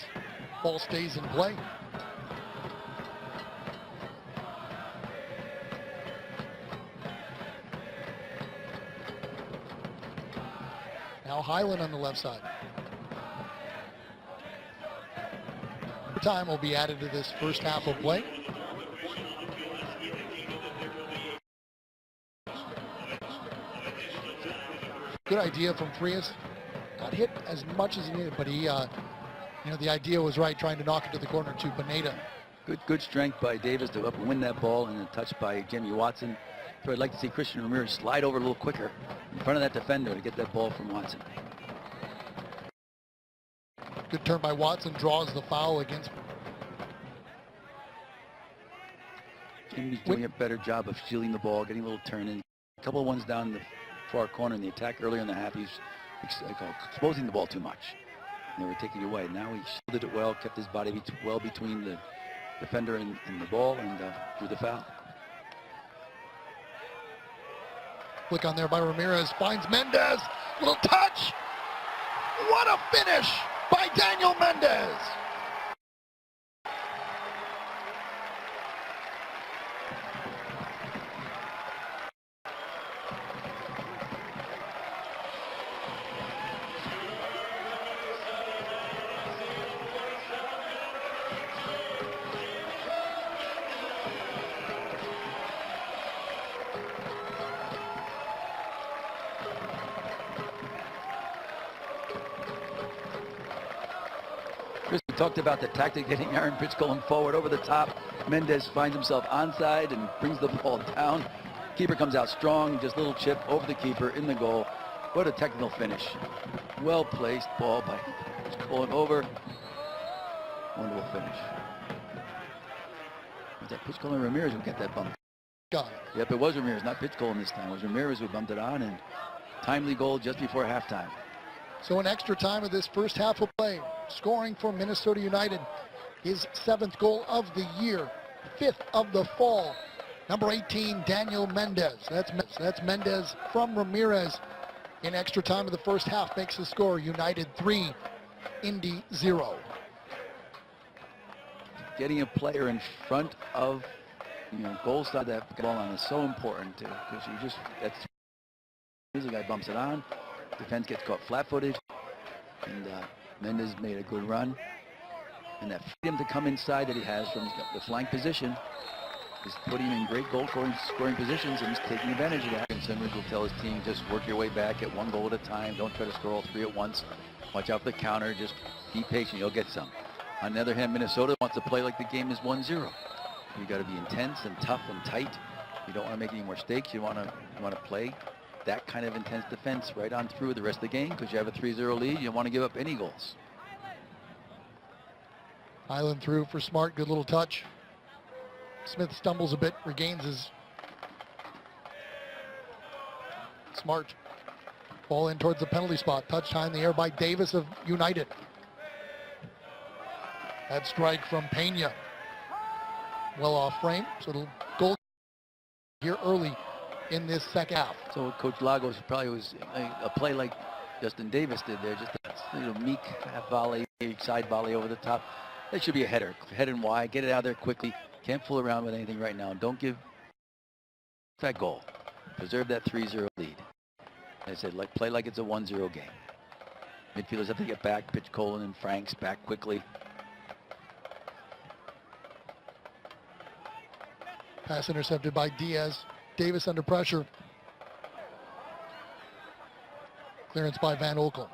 Ball stays in play. Now Highland on the left side. Time will be added to this first half of play. Good idea from Frias. Not hit as much as he needed, but he, the idea was right, trying to knock it to the corner to Pineda. Good strength by Davis to up and win that ball, and a touch by Jimmy Watson. So I'd like to see Christian Ramirez slide over a little quicker in front of that defender to get that ball from Watson. Good turn by Watson, draws the foul against. Jimmy's doing a better job of shielding the ball, getting a little turn in. A couple of ones down the far corner in the attack earlier in the half. He's exposing the ball too much. And they were taking it away. Now he shielded it well, kept his body well between the defender and the ball, and drew the foul. Flick on there by Ramirez, finds Mendez, little touch. What a finish by Daniel Mendez. Chris talked about the tactic, getting Aaron Pitch going forward over the top. Mendez finds himself onside and brings the ball down. Keeper comes out strong, just a little chip over the keeper in the goal. What a technical finish. Well placed ball by going over. Wonderful finish. Was that Pitch and Ramirez who got that bump? Got it. Yep, it was Ramirez, not Pitch this time. It was Ramirez who bumped it on, and timely goal just before halftime. So in extra time of this first half of play, scoring for Minnesota United, his 7th goal of the year, 5th of the fall. Number 18, Daniel Mendez. That's Mendez from Ramirez. In extra time of the first half makes the score United 3, Indy 0. Getting a player in front of, goal side that ball on is so important too, because the guy bumps it on. Defense gets caught flat-footed, and Mendez made a good run. And that freedom to come inside that he has from the flank position is putting him in great goal-scoring positions, and he's taking advantage of that. And Simmons will tell his team, just work your way back at one goal at a time. Don't try to score all 3 at once. Watch out for the counter. Just be patient. You'll get some. On the other hand, Minnesota wants to play like the game is 1-0. You got to be intense and tough and tight. You don't want to make any more mistakes. You want to play that kind of intense defense right on through the rest of the game, because you have a 3-0 lead. You don't want to give up any goals. Highland through for Smart, good little touch. Smith stumbles a bit, regains his. Smart. Ball in towards the penalty spot. Touch high in the air by Davis of United. That strike from Pena. Well off frame, so the goal here early in this second half. So Coach Lagos probably was a play like Justin Davis did there, just a meek half volley, side volley over the top. That should be a header, head and wide, get it out there quickly. Can't fool around with anything right now. Don't give that goal. Preserve that 3-0 lead. I said, play like it's a 1-0 game. Midfielders have to get back. Pitch Colin and Franks back quickly. Pass intercepted by Diaz. Davis under pressure. Clearance by Van Oekel.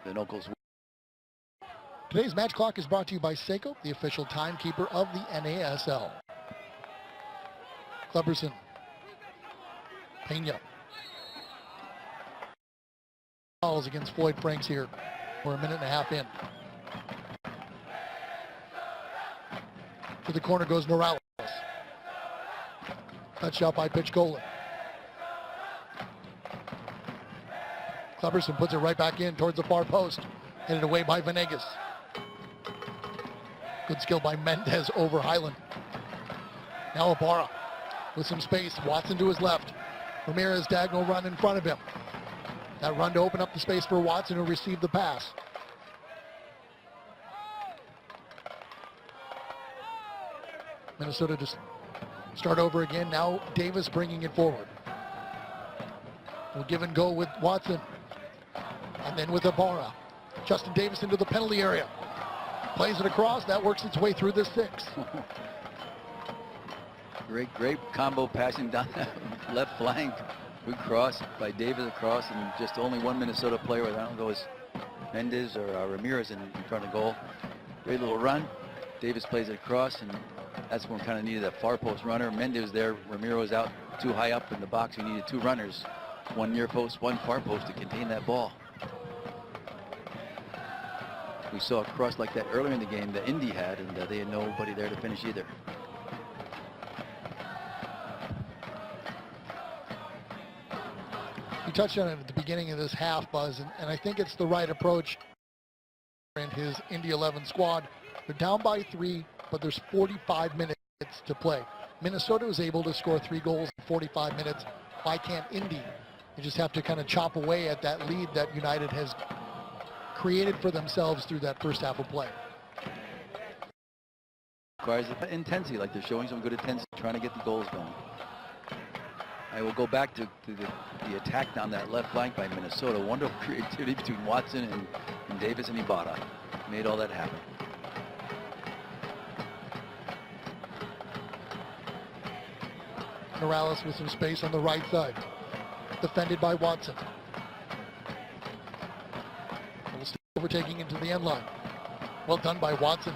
Van Oekel's. Today's match clock is brought to you by Seiko, the official timekeeper of the NASL. Kleberson. Pena. Fouls against Floyd Franks here. We're a minute and a half in. To the corner goes Morales. Touch shot by Pitchkola. Cleberson puts it right back in towards the far post. Headed away by Venegas. Good skill by Mendez over Highland. Now Ibarra with some space. Watson to his left. Ramirez diagonal run in front of him. That run to open up the space for Watson, who received the pass. Minnesota just start over again. Now Davis bringing it forward. We'll give and go with Watson. And then with Ibarra. Justin Davis into the penalty area. Plays it across. That works its way through the 6. Great combo passing down that left flank. Good cross by Davis across, and just only one Minnesota player. I don't know, it was Mendez or Ramirez in front of goal. Great little run. Davis plays it across, and that's when we kind of needed a far post runner. Mendez there. Ramirez out too high up in the box. We needed 2 runners, one near post, one far post to contain that ball. We saw a cross like that earlier in the game that Indy had, and they had nobody there to finish either. You touched on it at the beginning of this half, Buzz, and I think it's the right approach. And his Indy 11 squad, they're down by 3, but there's 45 minutes to play. Minnesota was able to score 3 goals in 45 minutes. Why can't Indy? You just have to kind of chop away at that lead that United has created for themselves through that first half of play. Requires intensity, like they're showing some good intensity, trying to get the goals going. I will go back to the attack down that left flank by Minnesota. Wonderful creativity between Watson and Davis and Ibarra. Made all that happen. Morales with some space on the right side. Defended by Watson. Overtaking into the end line. Well done by Watson.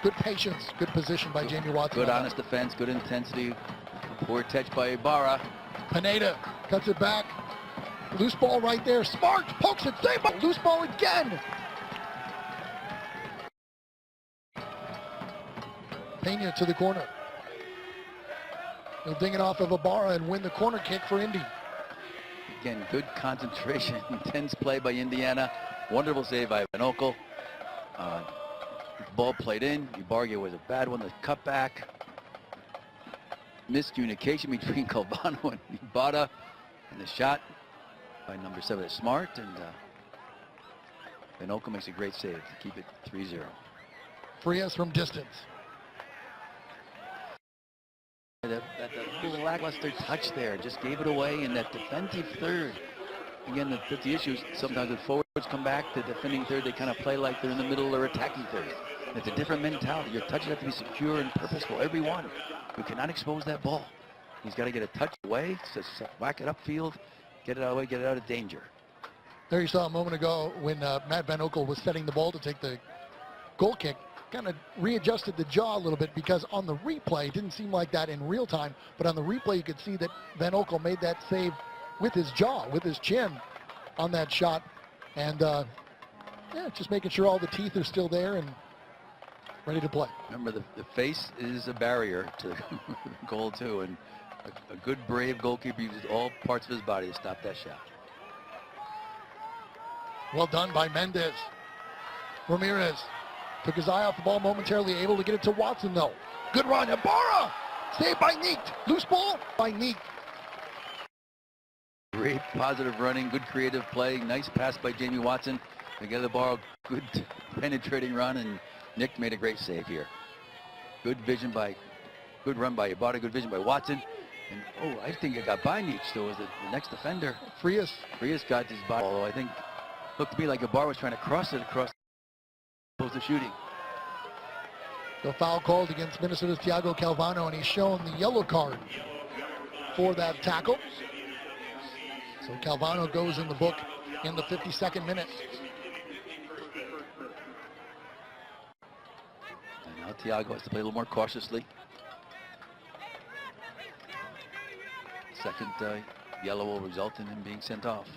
Good patience, good position by Jamie Watson. Good honest defense, good intensity. Poor touch by Ibarra. Pineda cuts it back. Loose ball right there. Smart pokes it. Save ball. Loose ball again. Pena to the corner. He'll ding it off of Ibarra and win the corner kick for Indy. Again, good concentration, intense play by Indiana. Wonderful save by Van Oekel. Ball played in. Ibarra was a bad one. The cutback. Miscommunication between Calvano and Ibarra. And the shot by number 7 is Smart. And Van Oekel makes a great save to keep it 3-0. Frias from distance. That little lackluster touch there just gave it away in that defensive third. Again, the issue is sometimes when forwards come back, the defending third, they kind of play like they're in the middle or attacking third. It's a different mentality. Your touches have to be secure and purposeful, every one. You cannot expose that ball. He's got to get a touch away, just whack it upfield, get it out of the way, get it out of danger. There you saw a moment ago when Matt Van Oekel was setting the ball to take the goal kick. Kind of readjusted the jaw a little bit, because on the replay, it didn't seem like that in real time, but on the replay you could see that Van Oekel made that save with his jaw, with his chin on that shot. And yeah, just making sure all the teeth are still there and ready to play. Remember, the face is a barrier to goal too, and a good, brave goalkeeper uses all parts of his body to stop that shot. Well done by Mendez. Ramirez took his eye off the ball momentarily, able to get it to Watson though. Good run, Ibarra! Saved by Neat. Loose ball by Neat. Great positive running, good creative play, nice pass by Jamie Watson. They get the ball, good penetrating run, and Nick made a great save here. Good run by Ibarra, good vision by Watson. And oh, I think it got by Nietzsche, though, was the next defender. Frias got his body, although I think looked to me like Ibarra was trying to cross it across opposed to shooting. The foul called against Minnesota's Thiago Calvano, and he's shown the yellow card for that tackle. So Calvano goes in the book in the 52nd minute. And now Thiago has to play a little more cautiously. Second yellow will result in him being sent off.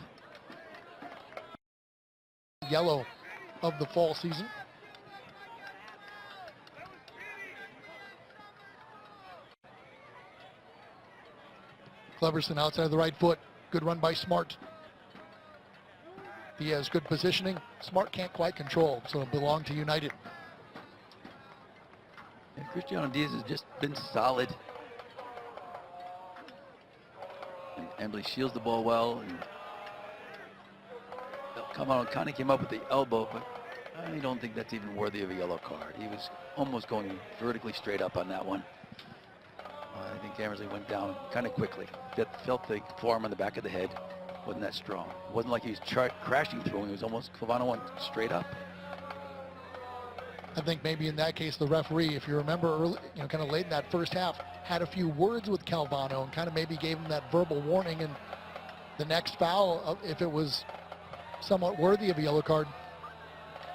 yellow of the fall season. Cleverson outside the right foot. Good run by Smart. Diaz, good positioning. Smart can't quite control, so it'll belong to United. And Cristiano Diaz has just been solid. And Embley shields the ball well. And Calvano kind of came up with the elbow, but I don't think that's even worthy of a yellow card. He was almost going vertically straight up on that one. I think Hammersley went down kind of quickly. Felt the forearm on the back of the head. Wasn't that strong. It wasn't like he was crashing through him. He was almost, Calvano went straight up. I think maybe in that case the referee, if you remember early, kind of late in that first half, had a few words with Calvano and kind of maybe gave him that verbal warning, and the next foul, if it was somewhat worthy of a yellow card,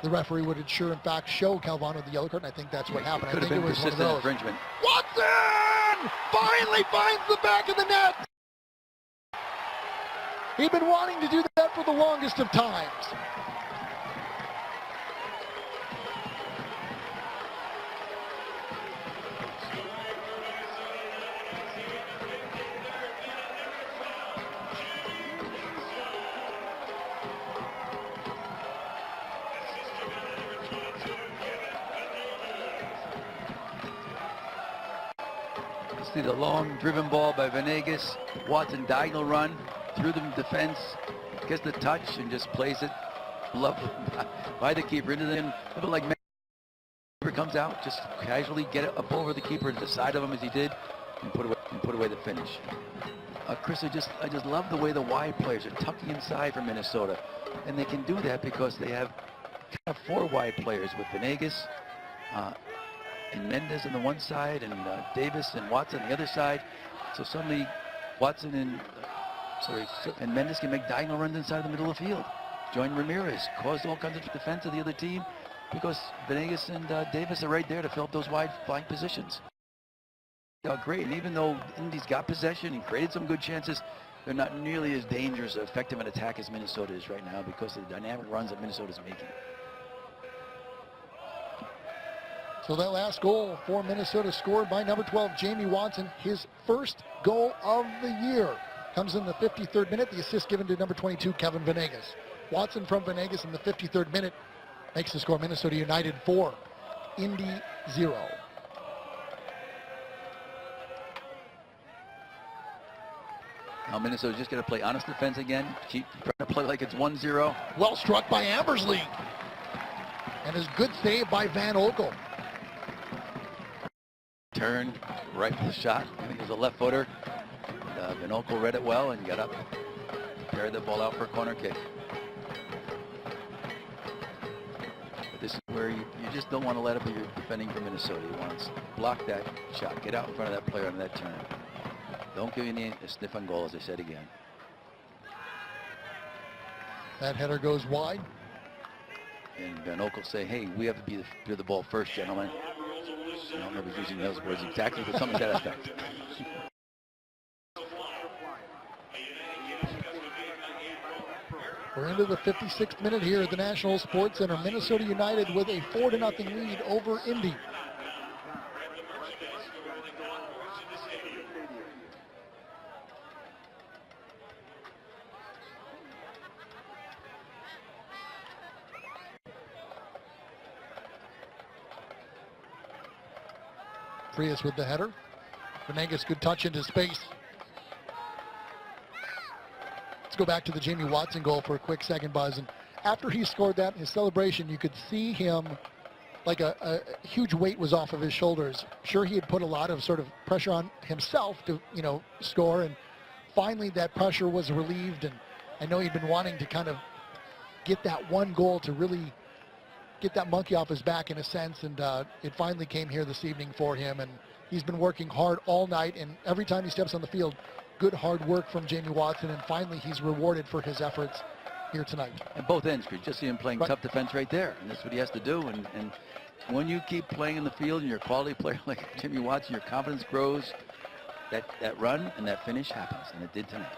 the referee would sure in fact show Calvano the yellow card, and I think that's what happened. Could I think have been it was one of persistent those. infringement. Watson finally finds the back of the net. He'd been wanting to do that for the longest of times. See the long driven ball by Venegas. Watson diagonal run through the defense, gets the touch and just plays it by the keeper into them. A bit like keeper comes out, just casually get it up over the keeper to the side of him as he did, and put away the finish. Chris, I just love the way the wide players are tucking inside for Minnesota, and they can do that because they have kind of 4 wide players with Venegas and Mendez on the one side, and Davis and Watson on the other side. So suddenly Watson and Mendez can make diagonal runs inside the middle of the field. Join Ramirez, cause all kinds of defense of the other team because Venegas and Davis are right there to fill up those wide flank positions. Great, and even though Indy's got possession and created some good chances, they're not nearly as dangerous or effective an attack as Minnesota is right now because of the dynamic runs that Minnesota's making. So that last goal for Minnesota scored by number 12, Jamie Watson, his first goal of the year. Comes in the 53rd minute, the assist given to number 22, Kevin Venegas. Watson from Venegas in the 53rd minute makes the score Minnesota United 4, Indy 0. Now Minnesota's just going to play honest defense again. Keep trying to play like it's 1-0. Well struck by Ambersley. And his good save by Van Oekel. Turn right for the shot. I think it was a left footer. Van Oekel read it well and got up, carried the ball out for a corner kick. But this is where you just don't want to let up your defending for Minnesota. You want to block that shot, get out in front of that player on that turn. Don't give any a sniff on goal, as I said again. That header goes wide. And Van Oekel say, hey, we have to do the ball first, gentlemen. I don't know if he's using those words exactly, but something to that effect. We're into the 56th minute here at the National Sports Center. Minnesota United with a 4-0 lead over Indy. Frias with the header. Venegas, good touch into space. Let's go back to the Jamie Watson goal for a quick second, Buzz. And after he scored that in his celebration, you could see him like a huge weight was off of his shoulders. Sure, he had put a lot of sort of pressure on himself to, score, and finally that pressure was relieved. And I know he'd been wanting to kind of get that one goal to really get that monkey off his back in a sense, and it finally came here this evening for him, and he's been working hard all night, and every time he steps on the field, good hard work from Jamie Watson, and finally he's rewarded for his efforts here tonight. And both ends, you just see him playing tough defense right there, and that's what he has to do, and when you keep playing in the field and you're a quality player like Jamie Watson, your confidence grows, that run and that finish happens, and it did tonight.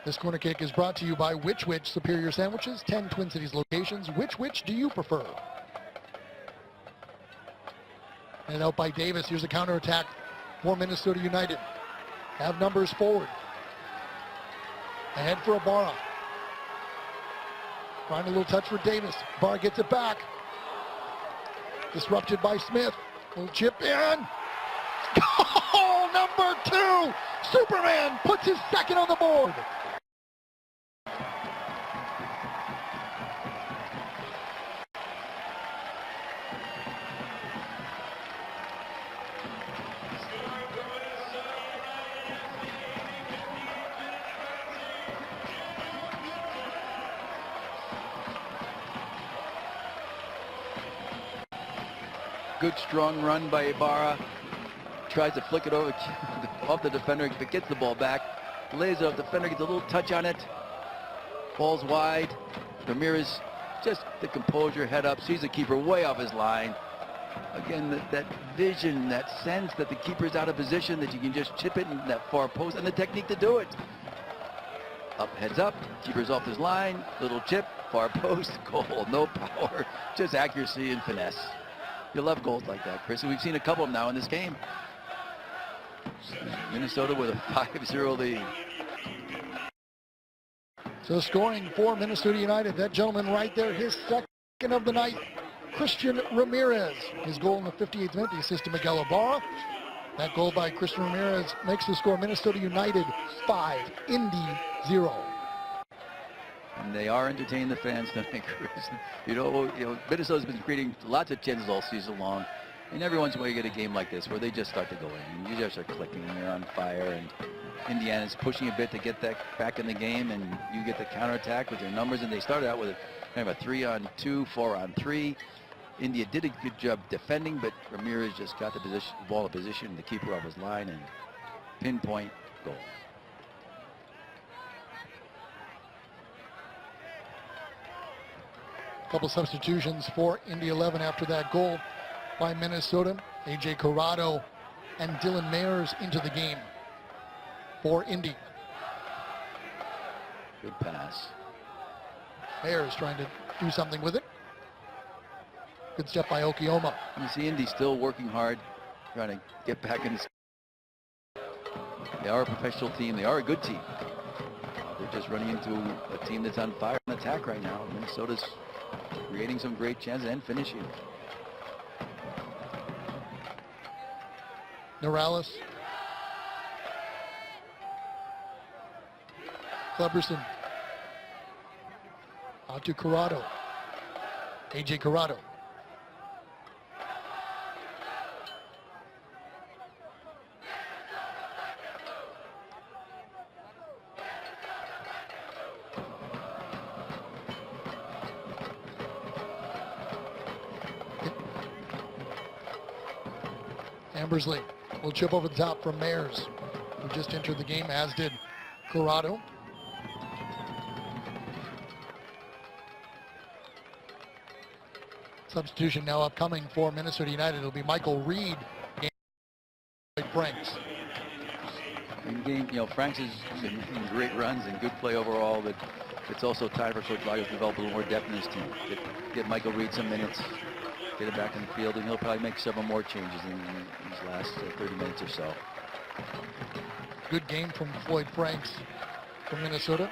This corner kick is brought to you by Which Superior Sandwiches, 10 Twin Cities locations. Which do you prefer? And out by Davis. Here's a counterattack for Minnesota United. Have numbers forward. Ahead for Ibarra. Trying a little touch for Davis. Ibarra gets it back. Disrupted by Smith. Little chip in. Goal number 2! Superman puts his second on the board. Good strong run by Ibarra. Tries to flick it over off the defender, but gets the ball back. Lays it up. Defender gets a little touch on it. Ball's wide. Ramirez, just the composure, head up, sees the keeper way off his line. Again, that vision, that sense that the keeper's out of position, that you can just chip it in that far post, and the technique to do it. Up, heads up, keeper's off his line, little chip, far post, goal, no power, just accuracy and finesse. You love goals like that, Chris. We've seen a couple of them now in this game. Minnesota with a 5-0 lead. So scoring for Minnesota United, that gentleman right there, his second of the night, Christian Ramirez. His goal in the 58th minute, the assist to Miguel Ibarra. That goal by Christian Ramirez makes the score Minnesota United 5, Indy 0. And they are entertaining the fans tonight, Chris. You know, Minnesota's been creating lots of chances all season long. And every once in a while you get a game like this where they just start to go in. And you just start clicking and you're on fire. And Indiana's pushing a bit to get that back in the game. And you get the counterattack with their numbers. And they started out with kind of a 3-on-2, 4-on-3. India did a good job defending, but Ramirez just got the ball in position, the keeper off his line, and pinpoint goal. Couple substitutions for Indy 11 after that goal by Minnesota. A.J. Corrado and Dylan Mayers into the game for Indy. Good pass. Mayers trying to do something with it. Good step by Okioma. You see Indy still working hard, trying to get back in this. They are a professional team. They are a good team. They're just running into a team that's on fire and attack right now. Minnesota's creating some great chances and finishing. Morales. Cleberson. Out to Corrado. A.J. Corrado. Ambersley will chip over the top from Mayers, who just entered the game, as did Corrado. Substitution now upcoming for Minnesota United. It'll be Michael Reed. Franks. In game, you know, Franks is in great runs and good play overall, but it's also time for Coach Vargas to develop a little more depth in his team. Get Michael Reed some minutes, get him back in the field, and he'll probably make several more changes in these last 30 minutes or so. Good game from Floyd Franks from Minnesota.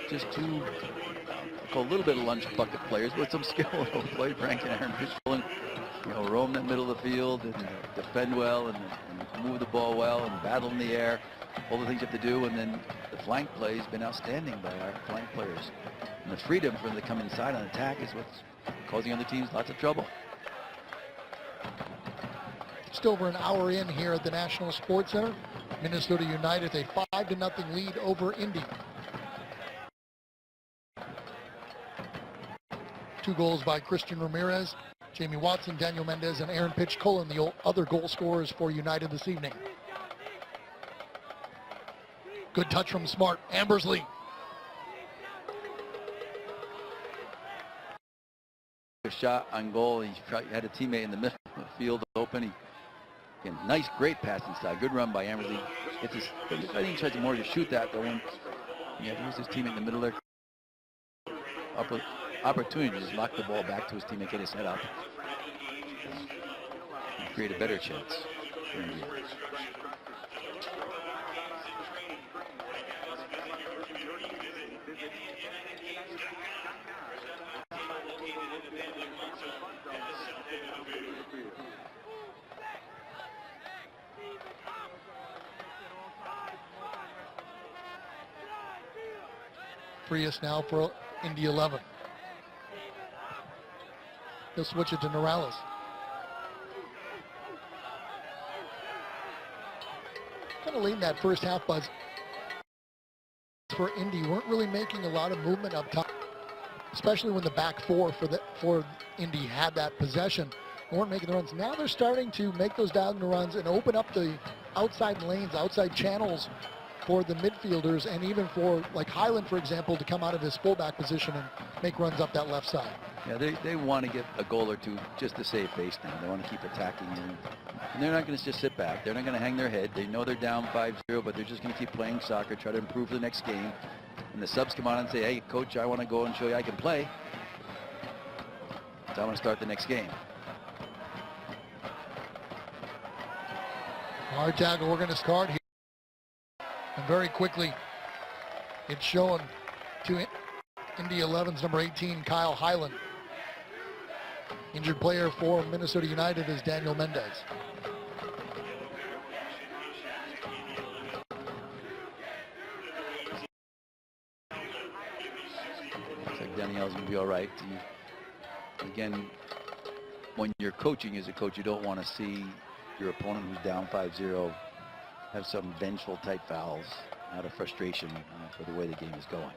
Just two, I'll call a little bit of lunch bucket players with some skill. Floyd Frank and Aaron Pitchfield, you know, roam that middle of the field and defend well and move the ball well and battle in the air. All the things you have to do, and then the flank play has been outstanding by our flank players. And the freedom for them to come inside on attack is what's causing other teams lots of trouble. Just over an hour in here at the National Sports Center. Minnesota United, a 5-0 lead over Indy. 2 goals by Christian Ramirez, Jamie Watson, Daniel Mendez, and Aaron Pitchcolan, the other goal scorers for United this evening. Good touch from Smart. Ambersley. A shot on goal. He had a teammate in the middle of the field open. Again, nice, great pass inside. Good run by Ambersley. I think he tries more to shoot that, though. Yeah, he was his teammate in the middle there. Opportunity to just lock the ball back to his teammate, get his head up, and create a better chance for India. Frias now for Indy 11. He'll switch it to Morales. Kind of late in that first half, Buzz. For Indy, weren't really making a lot of movement up top, especially when the back four for Indy had that possession. They weren't making the runs. Now they're starting to make those diagonal runs and open up the outside lanes, outside channels for the midfielders, and even for like Highland, for example, to come out of his fullback position and make runs up that left side. Yeah, they want to get a goal or two just to save face now. They want to keep attacking, and they're not going to just sit back. They're not going to hang their head. They know they're down 5-0, but they're just going to keep playing soccer, try to improve the next game. And the subs come on and say, hey, coach, I want to go and show you I can play. So I want to start the next game. Hard tackle, we're going to start here. And very quickly, it's shown to Indy 11's number 18, Kyle Highland. Injured player for Minnesota United is Daniel Mendez. Looks like Danielle's going to be all right. Again, when you're coaching as a coach, you don't want to see your opponent who's down 5-0 have some vengeful type fouls out of frustration for the way the game is going.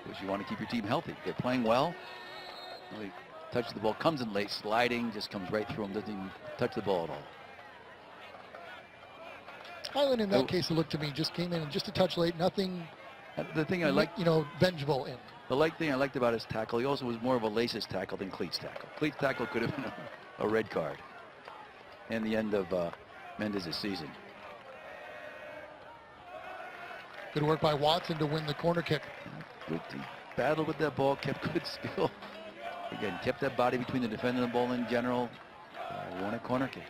Because you want to keep your team healthy. They're playing well. They touch the ball, comes in late, sliding, just comes right through them, doesn't even touch the ball at all. Highland in that case, it looked to me, just came in just a touch late, nothing. The thing I like, vengeful in. The thing I liked about his tackle, he also was more of a laces tackle than cleats tackle. Cleats tackle could have been a red card. And the end of Mendez's season. Good work by Watson to win the corner kick. Good. He battled with that ball, kept good skill. Again, kept that body between the defender and the ball in general. Won a corner kick.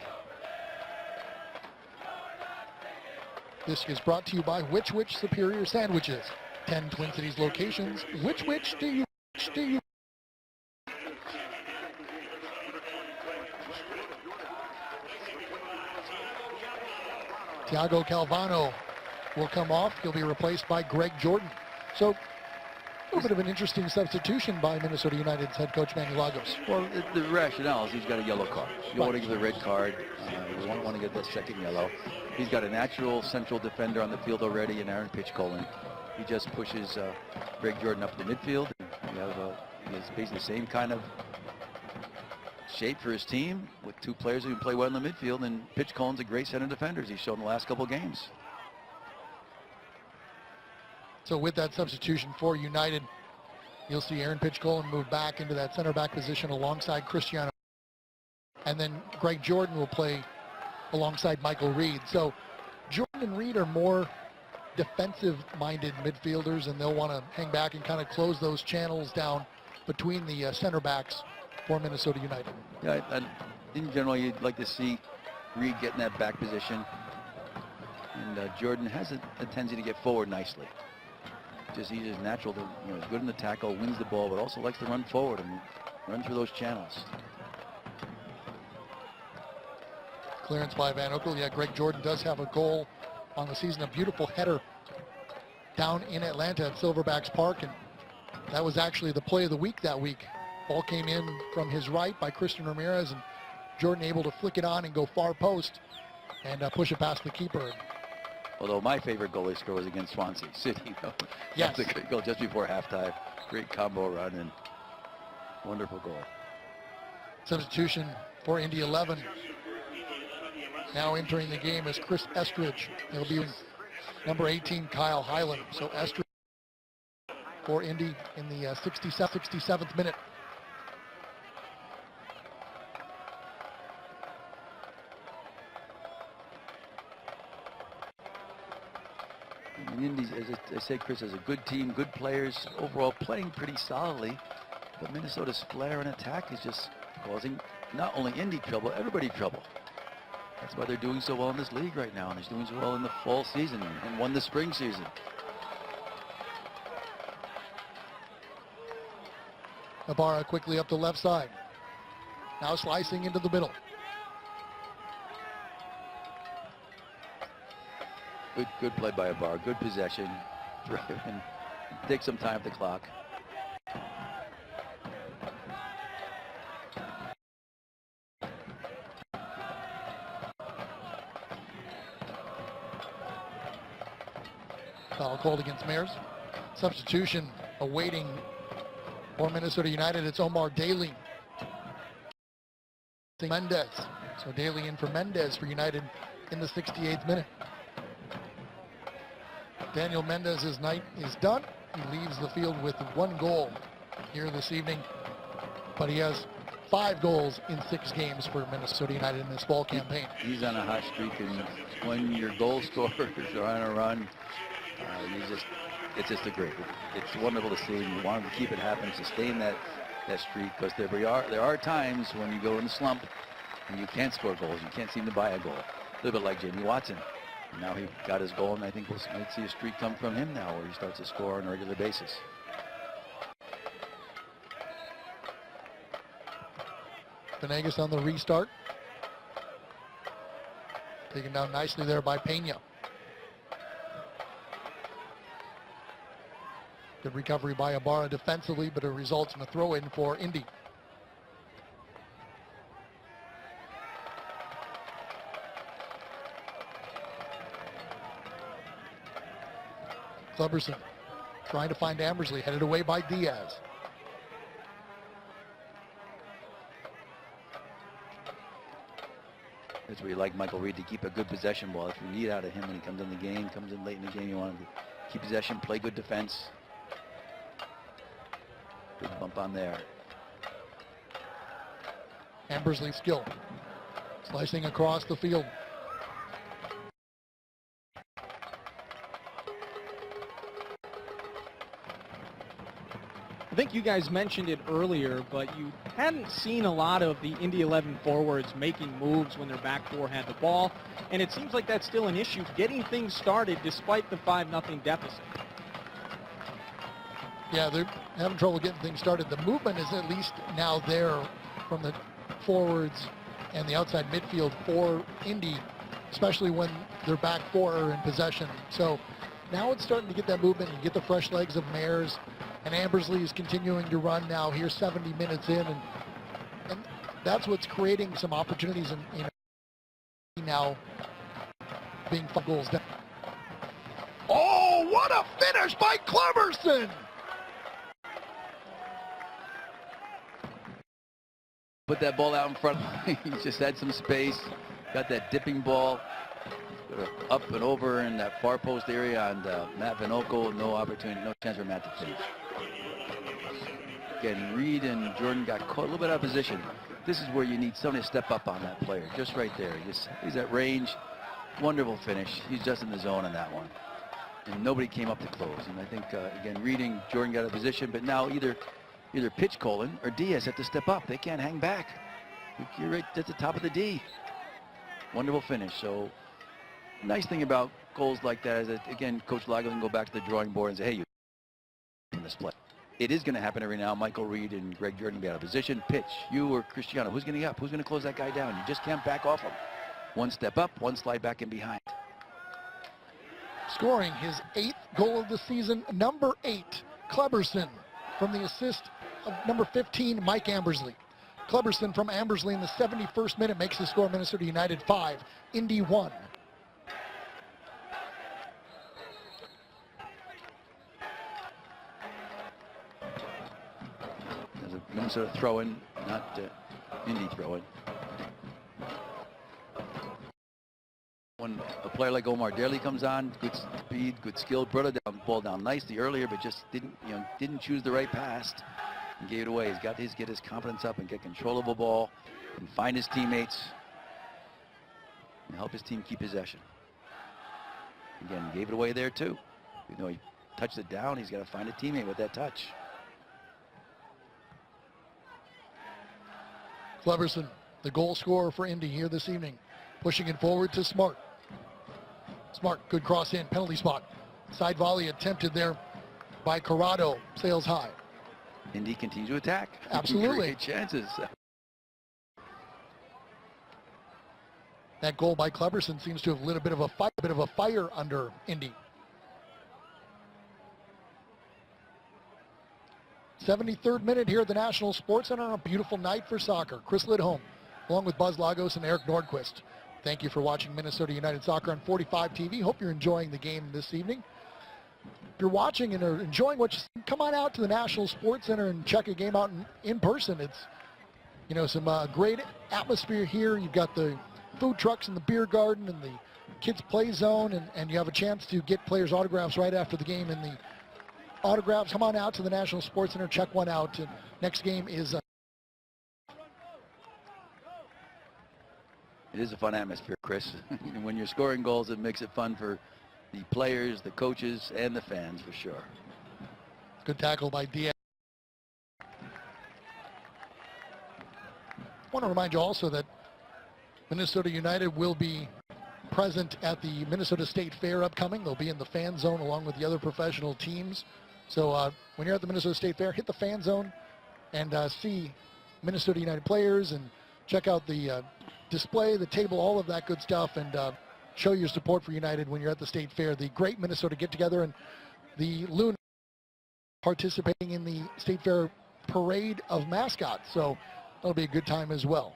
This is brought to you by Which Superior Sandwiches. 10 Twin Cities locations. Which do you? Thiago Calvano will come off. He'll be replaced by Greg Jordan. So a little bit of an interesting substitution by Minnesota United's head coach Manny Lagos. Well, the rationale is he's got a yellow card. You don't want to give the red card. You don't want to get that second yellow. He's got a natural central defender on the field already in Aaron Pitchcolin. He just pushes Greg Jordan up the midfield. He has basically the same kind of shape for his team with two players who can play well in the midfield, and Pitchcolin's a great center defender as he's shown the last couple games. So with that substitution for United, you'll see Aaron Pitchcolin move back into that center back position alongside Cristiano. And then Greg Jordan will play alongside Michael Reed. So Jordan and Reed are more defensive-minded midfielders, and they'll want to hang back and kind of close those channels down between the center backs for Minnesota United. Yeah, in general, you'd like to see Reed get in that back position. And Jordan has a tendency to get forward nicely. He's just natural to, he's good in the tackle, wins the ball, but also likes to run forward and run through those channels. Clearance by Van Oekel. Yeah, Greg Jordan does have a goal on the season, a beautiful header down in Atlanta at Silverbacks Park, and that was actually the play of the week that week. Ball came in from his right by Christian Ramirez, and Jordan able to flick it on and go far post and push it past the keeper. Although my favorite goal he scored was against Swansea City. Yes. That's a great goal just before halftime. Great combo run and wonderful goal. Substitution for Indy 11. Now entering the game is Chris Estridge. He'll be number 18, Kyle Highland. So Estridge for Indy in the 67th minute. And Indy, as I say, Chris, has a good team, good players, overall playing pretty solidly. But Minnesota's flair and attack is just causing not only Indy trouble, everybody trouble. That's why they're doing so well in this league right now, and they're doing so well in the fall season and won the spring season. Ibarra quickly up the left side. Now slicing into the middle. Good play by Ibarra. Good possession. And take some time at the clock. Foul called against Mares. Substitution awaiting for Minnesota United. It's Omar Daly. Mendez. So Daly in for Mendez for United in the 68th minute. Daniel Mendez's night is done. He leaves the field with 1 goal here this evening, but he has 5 goals in 6 games for Minnesota United in this fall campaign. He's on a hot streak, and when your goal scorers are on a run, it's just it's wonderful to see. And you want him to keep it happening, sustain that streak, because there are times when you go in the slump and you can't score goals, you can't seem to buy a goal. A little bit like Jamie Watson. And now he got his goal, and I think we'll see a streak come from him now, where he starts to score on a regular basis. Venegas on the restart. Taken down nicely there by Pena. Good recovery by Ibarra defensively, but it results in a throw-in for Indy. Clubberson trying to find Ambersley, headed away by Diaz. That's where you like Michael Reed to keep a good possession ball. If you need out of him when he comes in the game, comes in late in the game, you want him to keep possession, play good defense. Good bump on there. Ambersley's skill. Slicing across the field. I think you guys mentioned it earlier, but you hadn't seen a lot of the Indy 11 forwards making moves when their back four had the ball, and it seems like that's still an issue, getting things started despite the 5-0 deficit. Yeah, they're having trouble getting things started. The movement is at least now there from the forwards and the outside midfield for Indy, especially when their back four are in possession. So now it's starting to get that movement. You get the fresh legs of Mares, and Ambersley is continuing to run now here 70 minutes in, and that's what's creating some opportunities in now being 5 goals down. Oh, what a finish by Clubberson! Put that ball out in front. He just had some space, got that dipping ball up and over in that far post area on Matt Vinoco. No opportunity, no chance for Matt to finish. Again, Reed and Jordan got caught a little bit out of position. This is where you need somebody to step up on that player, just right there. He's at range. Wonderful finish. He's just in the zone on that one. And nobody came up to close. And I think, again, Reed and Jordan got out of position, but now either Pitch Colin or Diaz have to step up. They can't hang back. You're right at the top of the D. Wonderful finish. So, nice thing about goals like that is that, again, Coach Lago can go back to the drawing board and say, hey, you in this play. It is going to happen every now. Michael Reed and Greg Jordan be out of position. Pitch. You or Cristiano. Who's going to get up? Who's going to close that guy down? You just can't back off him. One step up, one slide back in behind. Scoring his 8th goal of the season, number 8, Clubberson, from the assist of number 15, Mike Ambersley. Clubberson from Ambersley in the 71st minute makes the score Minnesota United 5, Indy 1. There's a Minnesota throw-in, not Indy throw-in. When a player like Omar Daly comes on, good speed, good skill, brought the ball down nicely earlier, but just didn't choose the right pass and gave it away. He's got to get his confidence up and get control of the ball and find his teammates and help his team keep possession. Again, gave it away there too. You know, he touched it down. He's got to find a teammate with that touch. Cleverson, the goal scorer for Indy here this evening, pushing it forward to Smart. Smart, good cross in, penalty spot. Side volley attempted there by Corrado, sails high. Indy continues to attack. Absolutely. Great chances. That goal by Cleverson seems to have lit a bit of a fire under Indy. 73rd minute here at the National Sports Center on a beautiful night for soccer. Chris Lidholm, along with Buzz Lagos and Eric Nordquist. Thank you for watching Minnesota United Soccer on 45 TV. Hope you're enjoying the game this evening. If you're watching and are enjoying what you see, come on out to the National Sports Center and check a game out in person. It's, you know, some great atmosphere here. You've got the food trucks and the beer garden and the kids play zone, and you have a chance to get players' autographs right after the game. And the autographs, come on out to the National Sports Center, check one out. And next game is... It is a fun atmosphere, Chris. When you're scoring goals, it makes it fun for the players, the coaches, and the fans, for sure. Good tackle by Diaz. I want to remind you also that Minnesota United will be present at the Minnesota State Fair upcoming. They'll be in the fan zone along with the other professional teams. So when you're at the Minnesota State Fair, hit the fan zone and see Minnesota United players and check out the display, the table, all of that good stuff, and show your support for United when you're at the State Fair. The great Minnesota get-together, and the Loon participating in the State Fair parade of mascots. So that'll be a good time as well.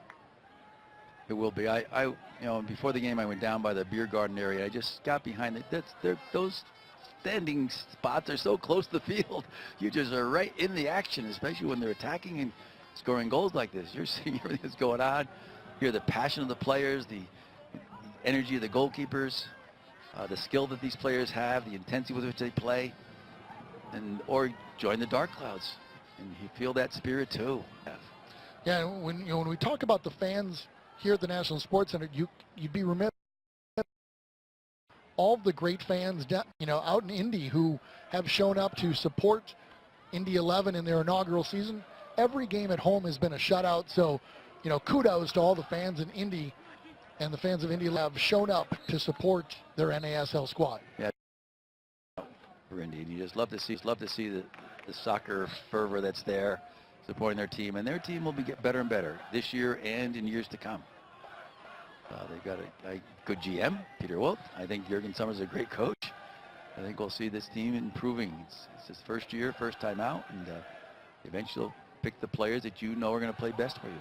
It will be. I you know, before the game, I went down by the beer garden area. I just got behind it. Those standing spots are so close to the field. You just are right in the action, especially when they're attacking and scoring goals like this. You're seeing everything that's going on. You hear the passion of the players, the energy of the goalkeepers, the skill that these players have, the intensity with which they play, or join the dark clouds, and you feel that spirit too. Yeah, when we talk about the fans here at the National Sports Center, you'd be remiss. All of the great fans, out in Indy who have shown up to support Indy 11 in their inaugural season. Every game at home has been a shutout. So, kudos to all the fans in Indy, and the fans of Indy have shown up to support their NASL squad. Yeah, for Indy, you just love to see the soccer fervor that's there, supporting their team, and their team will get better and better this year and in years to come. They've got a good GM, Peter Wolf. I think Jurgen Summers is a great coach. I think we'll see this team improving. It's his first year, first time out, and eventually he'll pick the players that you know are going to play best for you.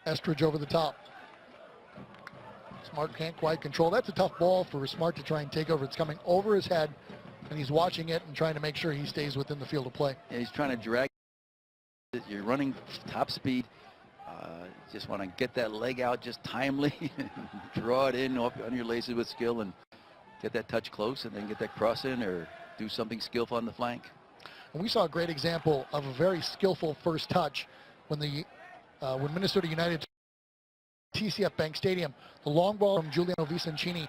Estridge over the top. Smart can't quite control. That's a tough ball for Smart to try and take over. It's coming over his head, and he's watching it and trying to make sure he stays within the field of play. Yeah, he's trying to drag it. You're running top speed. Just want to get that leg out just timely, draw it in on your laces with skill, and get that touch close, and then get that cross in or do something skillful on the flank. And we saw a great example of a very skillful first touch when Minnesota United TCF Bank Stadium, the long ball from Giuliano Vicencini,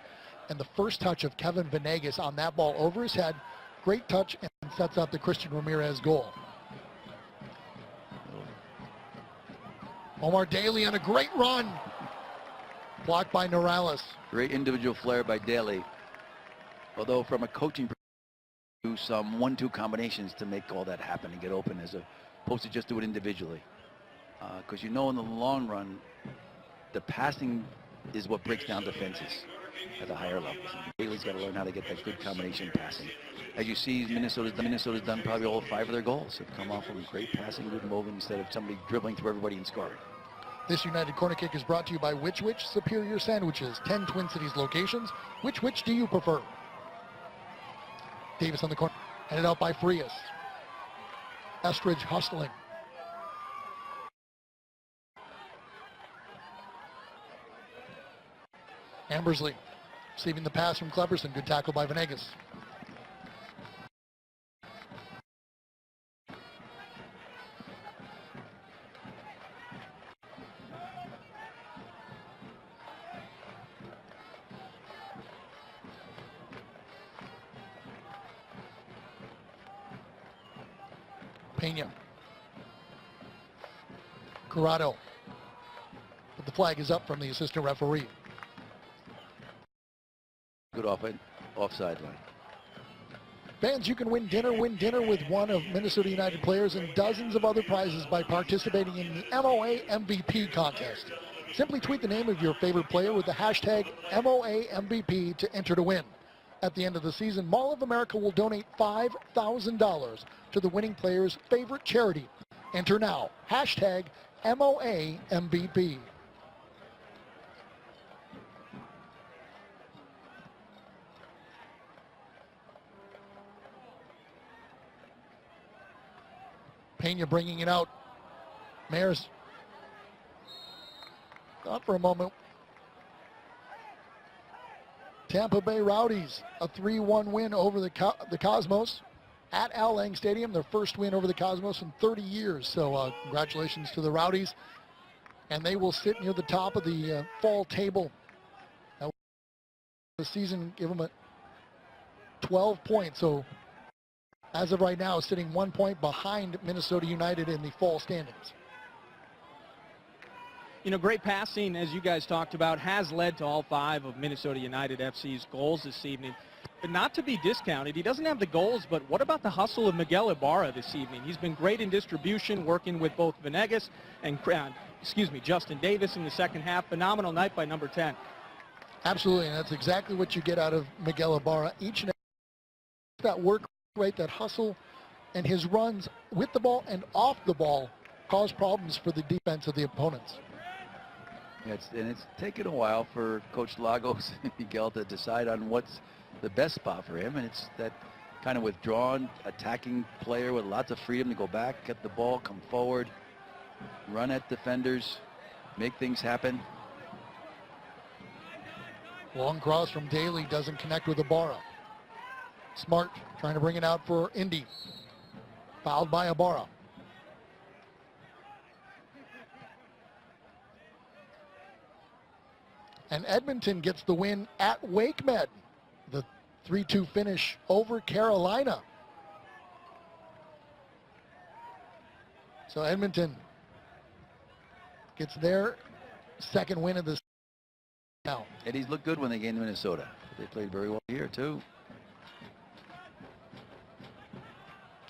and the first touch of Kevin Venegas on that ball over his head. Great touch, and sets up the Christian Ramirez goal. Omar Daly on a great run. Blocked by Norales. Great individual flair by Daly. Although from a coaching perspective, do some 1-2 combinations to make all that happen and get open, as opposed to just do it individually. Because in the long run, the passing is what breaks down defenses at the higher levels. Daly's got to learn how to get that good combination passing. As you see, Minnesota's done probably all 5 of their goals. They've come off from great passing, good movement, instead of somebody dribbling through everybody and scoring. This United corner kick is brought to you by Which Superior Sandwiches. 10 Twin Cities locations. Which do you prefer? Davis on the corner. Headed out by Frias. Estridge hustling. Ambersley receiving the pass from Cleverson. Good tackle by Venegas. Pena. Corrado. But the flag is up from the assistant referee. Good offside line. Fans, you can win dinner with one of Minnesota United players and dozens of other prizes by participating in the MOA MVP contest. Simply tweet the name of your favorite player with the hashtag MOA MVP to enter to win. At the end of the season, Mall of America will donate $5,000 to the winning player's favorite charity. Enter now. Hashtag MOA MVP. Pena bringing it out. Mares thought for a moment. Tampa Bay Rowdies, a 3-1 win over the Cosmos at Al Lang Stadium, their first win over the Cosmos in 30 years. So congratulations to the Rowdies. And they will sit near the top of the fall table. The season give them a 12 points. So as of right now, sitting 1 point behind Minnesota United in the fall standings. You know, great passing, as you guys talked about, has led to all 5 of Minnesota United FC's goals this evening. But not to be discounted, he doesn't have the goals, but what about the hustle of Miguel Ibarra this evening? He's been great in distribution, working with both Venegas and, Justin Davis in the second half. Phenomenal night by number 10. Absolutely, and that's exactly what you get out of Miguel Ibarra. Each and every that work rate, that hustle, and his runs with the ball and off the ball cause problems for the defense of the opponents. It's taken a while for Coach Lagos and Miguel to decide on what's the best spot for him, and it's that kind of withdrawn, attacking player with lots of freedom to go back, get the ball, come forward, run at defenders, make things happen. Long cross from Daly doesn't connect with Ibarra. Smart trying to bring it out for Indy. Fouled by Ibarra. And Edmonton gets the win at WakeMed. The 3-2 finish over Carolina. So Edmonton gets their second win of the season now. And he's looked good when they came to Minnesota. They played very well here too.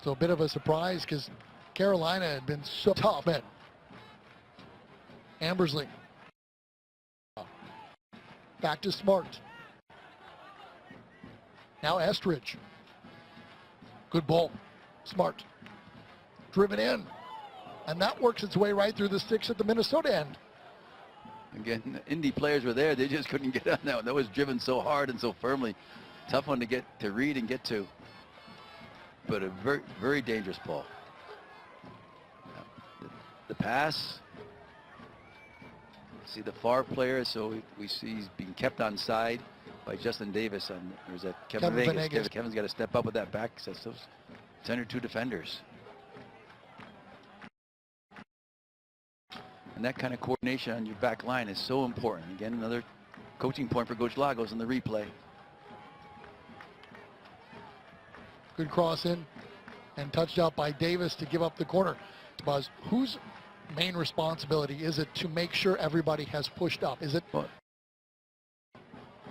So a bit of a surprise because Carolina had been so tough. Ambersley. Back to Smart. Now Estridge. Good ball. Smart. Driven in. And that works its way right through the sticks at the Minnesota end. Again, Indy players were there. They just couldn't get on that one. That was driven so hard and so firmly. Tough one to get to read and get to. But a very, very dangerous ball. The pass. See the far player, so we see he's being kept on side by Justin Davis. Or is that Kevin Vegas? Kevin's got to step up with that back. So those 10 or 2 defenders. And that kind of coordination on your back line is so important. Again, another coaching point for Coach Lagos in the replay. Good cross in and touched out by Davis to give up the corner. Buzz, whose main responsibility is it to make sure everybody has pushed up? Is it? Well,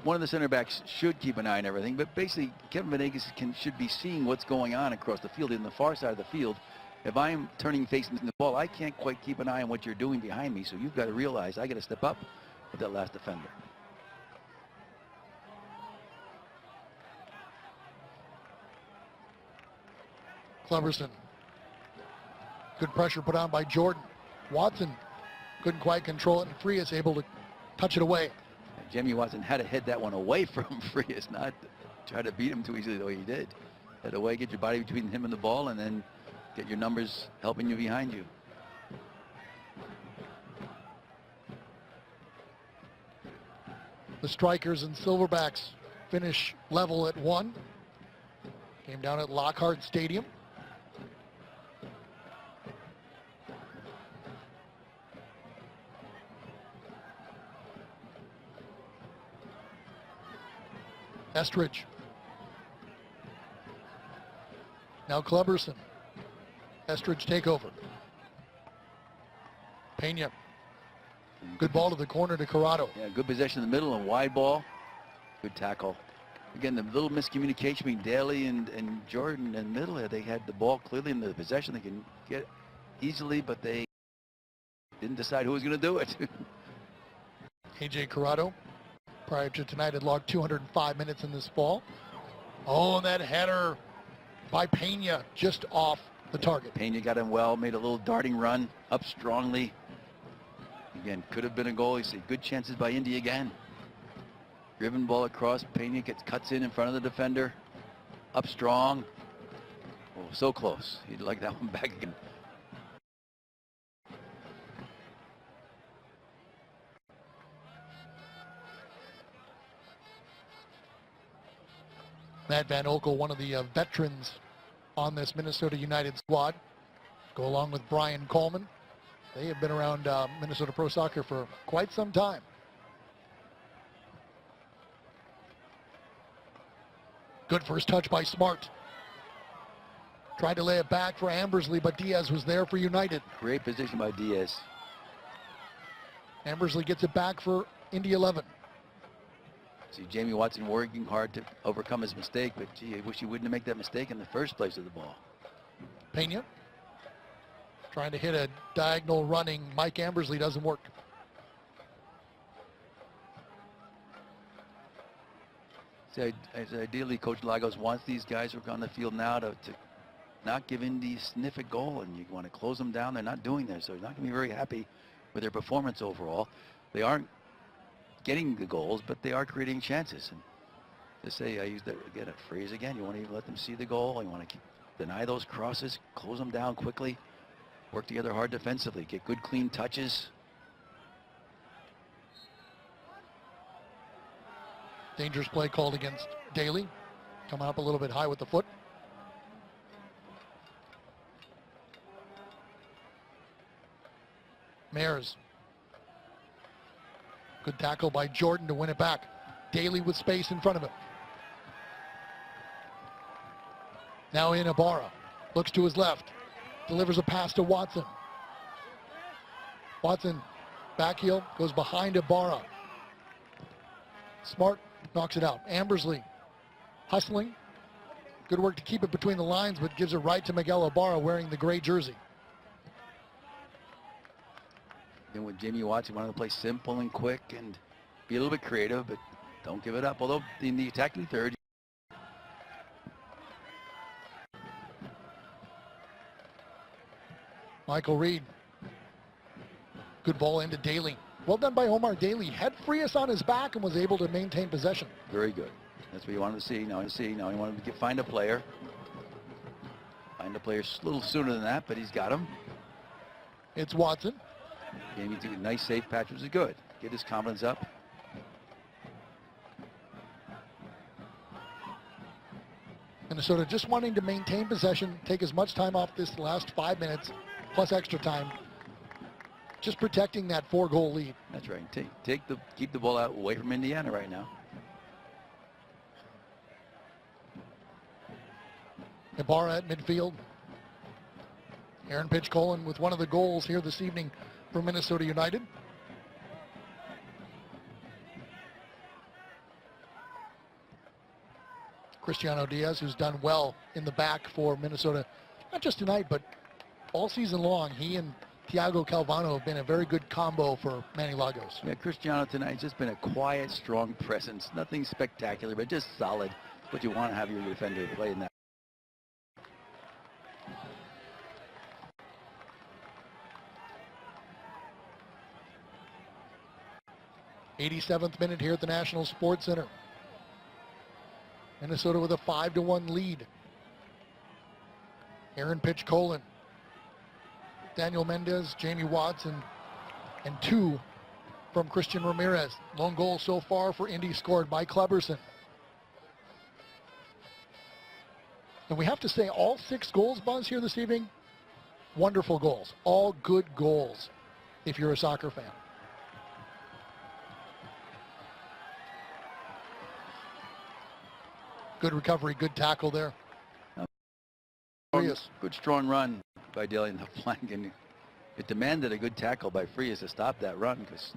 one of the center backs should keep an eye on everything, but basically Kevin Venegas should be seeing what's going on across the field, in the far side of the field. If I'm turning facing the ball, I can't quite keep an eye on what you're doing behind me, so you've got to realize I got to step up with that last defender. Cleverson. Good pressure put on by Jordan. Watson couldn't quite control it, and Frias able to touch it away. Jimmy Watson had to head that one away from Frias, not try to beat him too easily the way he did. Head away, get your body between him and the ball, and then get your numbers helping you behind you. The Strikers and Silverbacks finish level at 1. Came down at Lockhart Stadium. Estridge. Now Cleberson. Estridge takeover. Pena. Good ball to the corner to Corrado. Yeah, good possession in the middle and wide ball. Good tackle. Again, the little miscommunication between Daly and Jordan in the middle. They had the ball clearly in the possession. They can get it easily, but they didn't decide who was going to do it. A.J. Corrado, prior to tonight, had logged 205 minutes in this fall. Oh, and that header by Pena just off the target. Pena got him well, made a little darting run up strongly. Again, could have been a goal. You see good chances by Indy again. Driven ball across. Pena cuts in front of the defender. Up strong. Oh, so close. He'd like that one back again. Matt Van Oekel, one of the veterans on this Minnesota United squad, go along with Brian Coleman. They have been around Minnesota Pro Soccer for quite some time. Good first touch by Smart. Tried to lay it back for Ambersley, but Diaz was there for United. Great position by Diaz. Ambersley gets it back for Indy 11. See Jamie Watson working hard to overcome his mistake, but gee, I wish he wouldn't have made that mistake in the first place of the ball. Pena trying to hit a diagonal running Mike Ambersley, doesn't work. See, ideally, Coach Lagos wants these guys who are on the field now to not give Indy a sniff at goal, and you want to close them down. They're not doing that, so they're not going to be very happy with their performance overall. They aren't getting the goals, but they are creating chances. And to say, I use that again, a phrase again, you want to even let them see the goal. You want to deny those crosses, close them down quickly, work together hard defensively, get good clean touches. Dangerous play called against Daly. Coming up a little bit high with the foot. Mares. Good tackle by Jordan to win it back. Daly with space in front of him. Now in Ibarra. Looks to his left. Delivers a pass to Watson. Watson back heel, goes behind Ibarra. Smart knocks it out. Ambersley hustling. Good work to keep it between the lines, but gives it right to Miguel Ibarra wearing the gray jersey. Then with Jamie Watson, wanted to play simple and quick and be a little bit creative, but don't give it up. Although in the attacking third, Michael Reed. Good ball into Daly. Well done by Omar Daly. Had Frias on his back and was able to maintain possession. very good. That's what you wanted to see. Now he wanted to find a player. Find a player a little sooner than that, but he's got him. It's Watson. Jamie took a nice save patch, which is good. Get his confidence up. Minnesota just wanting to maintain possession, take as much time off this last 5 minutes, plus extra time. Just protecting that 4-goal lead. That's right. Keep the ball out away from Indiana right now. Ibarra at midfield. Aaron Pitchcolin with one of the goals here this evening for Minnesota United. Cristiano Diaz, who's done well in the back for Minnesota, not just tonight, but all season long. He and Thiago Calvano have been a very good combo for Manny Lagos. Yeah, Cristiano tonight's just been a quiet, strong presence. Nothing spectacular, but just solid. What you want to have your defender play in that. '87th minute here at the National Sports Center. Minnesota with a 5-1 lead. Aaron Pitchcolin, Daniel Mendez, Jamie Watson, and 2 from Christian Ramirez. Lone goal so far for Indy scored by Kleberson. And we have to say all 6 goals, Buzz, here this evening, wonderful goals. All good goals if you're a soccer fan. Good recovery, good tackle there. Good strong run by Daly in the flank, and it demanded a good tackle by Frias to stop that run, because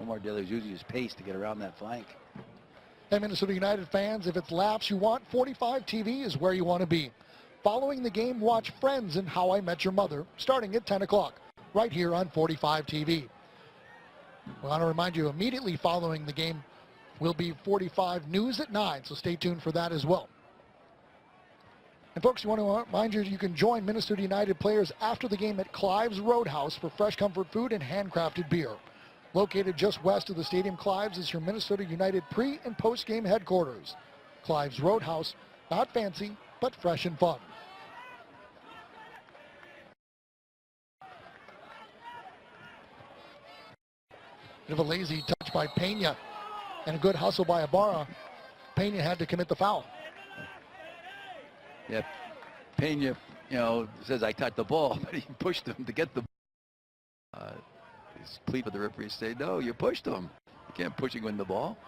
Omar Daly was using his pace to get around that flank. And Minnesota United fans, if it's laughs you want, 45 TV is where you want to be. Following the game, watch Friends and How I Met Your Mother, starting at 10 o'clock, right here on 45 TV. We want to remind you, immediately following the game will be 45 News at 9, so stay tuned for that as well. And folks, we want to remind you, you can join Minnesota United players after the game at Clive's Roadhouse for fresh comfort food and handcrafted beer. Located just west of the stadium, Clive's is your Minnesota United pre- and post-game headquarters. Clive's Roadhouse, not fancy, but fresh and fun. Bit of a lazy touch by Pena and a good hustle by Ibarra. Pena had to commit the foul. Yeah, Pena, says I touched the ball, but he pushed him to get the ball. His plea with the referee say, no, you pushed him. You can't push him win the ball.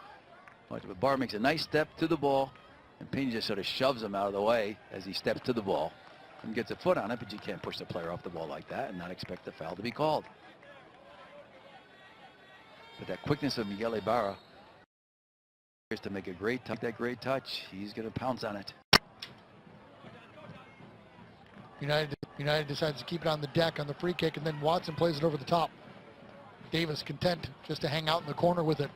But Ibarra makes a nice step to the ball, and Pena just sort of shoves him out of the way as he steps to the ball and gets a foot on it, but you can't push the player off the ball like that and not expect the foul to be called. But that quickness of Miguel Ibarra is to make a great touch. He's going to pounce on it. United decides to keep it on the deck on the free kick, and then Watson plays it over the top. Davis content just to hang out in the corner with it.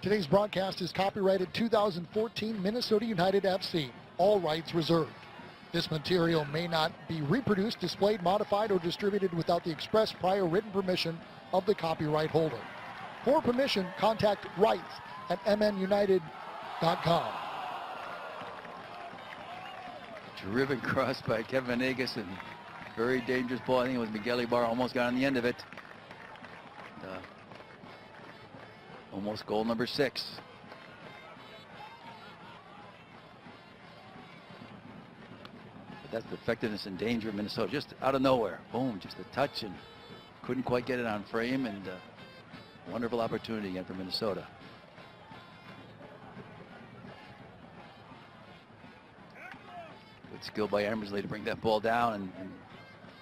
Today's broadcast is copyrighted 2014 Minnesota United FC. All rights reserved. This material may not be reproduced, displayed, modified, or distributed without the express prior written permission of the copyright holder. For permission, contact rights@mnunited.com. Terrific cross by Kevin Venegas, and very dangerous ball. I think it was Miguel Ibarra almost got on the end of it. Almost goal number 6. But that's the effectiveness and danger of Minnesota. Just out of nowhere. Boom, just a touch, and couldn't quite get it on frame, and wonderful opportunity again for Minnesota. Good skill by Ramirez to bring that ball down, and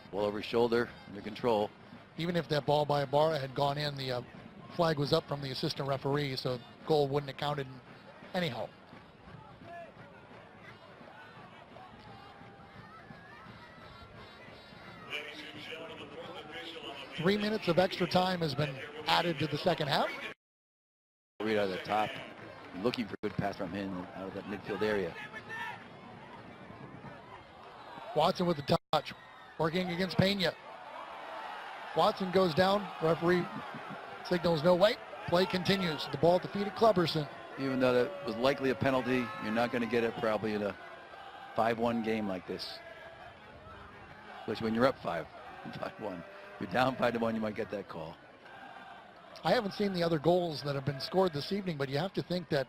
ball over his shoulder, under control. Even if that ball by Ibarra had gone in, the flag was up from the assistant referee, so goal wouldn't have counted anyhow. Three minutes of extra time has been added to the second half. Right out of the top, looking for a good pass from him out of that midfield area. Watson with the touch, working against Pena. Watson goes down, referee signals no way. Play continues. The ball at the feet of Kleberson. Even though that was likely a penalty, you're not going to get it probably in a 5-1 game like this. Especially when you're up 5-1. You're down 5-1, you might get that call. I haven't seen the other goals that have been scored this evening, but you have to think that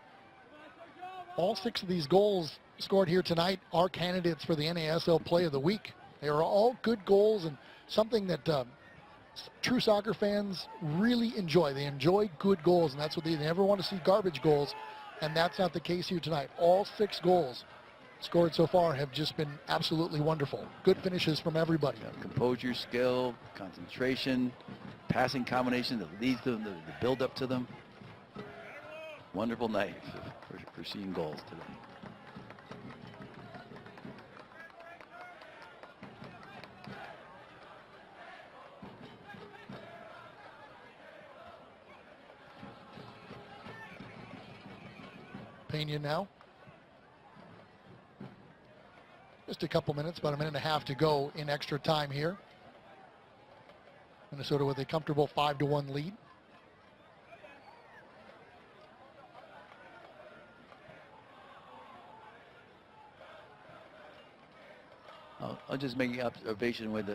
all 6 of these goals scored here tonight are candidates for the NASL Play of the Week. They are all good goals, and something that true soccer fans really enjoy. They enjoy good goals, and that's what they never want to see, garbage goals, and that's not the case here tonight. All 6 goals scored so far have just been absolutely wonderful. Good finishes from everybody. Yeah, composure, skill, concentration, passing combination that leads them, the build up to them. Wonderful night for seeing goals today. Pena now. Just a couple minutes, about a minute and a half to go in extra time here. Minnesota with a comfortable 5-1 lead. I'll just make an observation with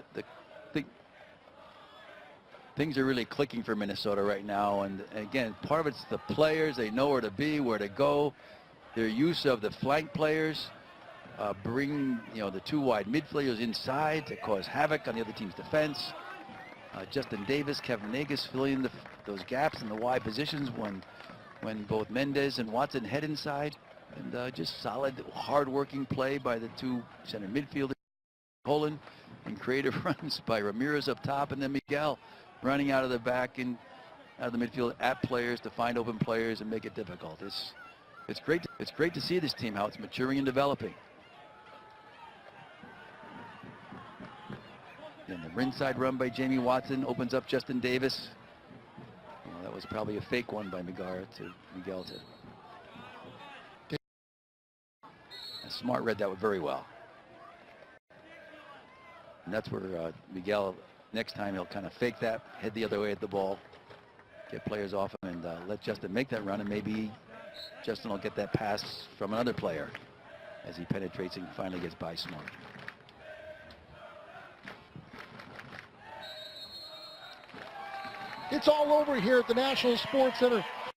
things are really clicking for Minnesota right now, and again, part of it's the players. They know where to be, where to go. Their use of the flank players, bring the 2 wide midfielders inside to cause havoc on the other team's defense. Justin Davis, Kevin Nagus filling in those gaps in the wide positions when both Mendez and Watson head inside. And just solid, hard-working play by the two center midfielders, Holland, and creative runs by Ramirez up top, and then Miguel running out of the back and out of the midfield at players to find open players and make it difficult. It's great to see this team, how it's maturing and developing. And the inside run by Jamie Watson opens up Justin Davis. Well, that was probably a fake one by Miguel to. Smart read that one very well. And that's where Miguel, next time he'll kind of fake that, head the other way at the ball, get players off him, and let Justin make that run, and maybe Justin will get that pass from another player as he penetrates and finally gets by Smart. It's all over here at the National Sports Center.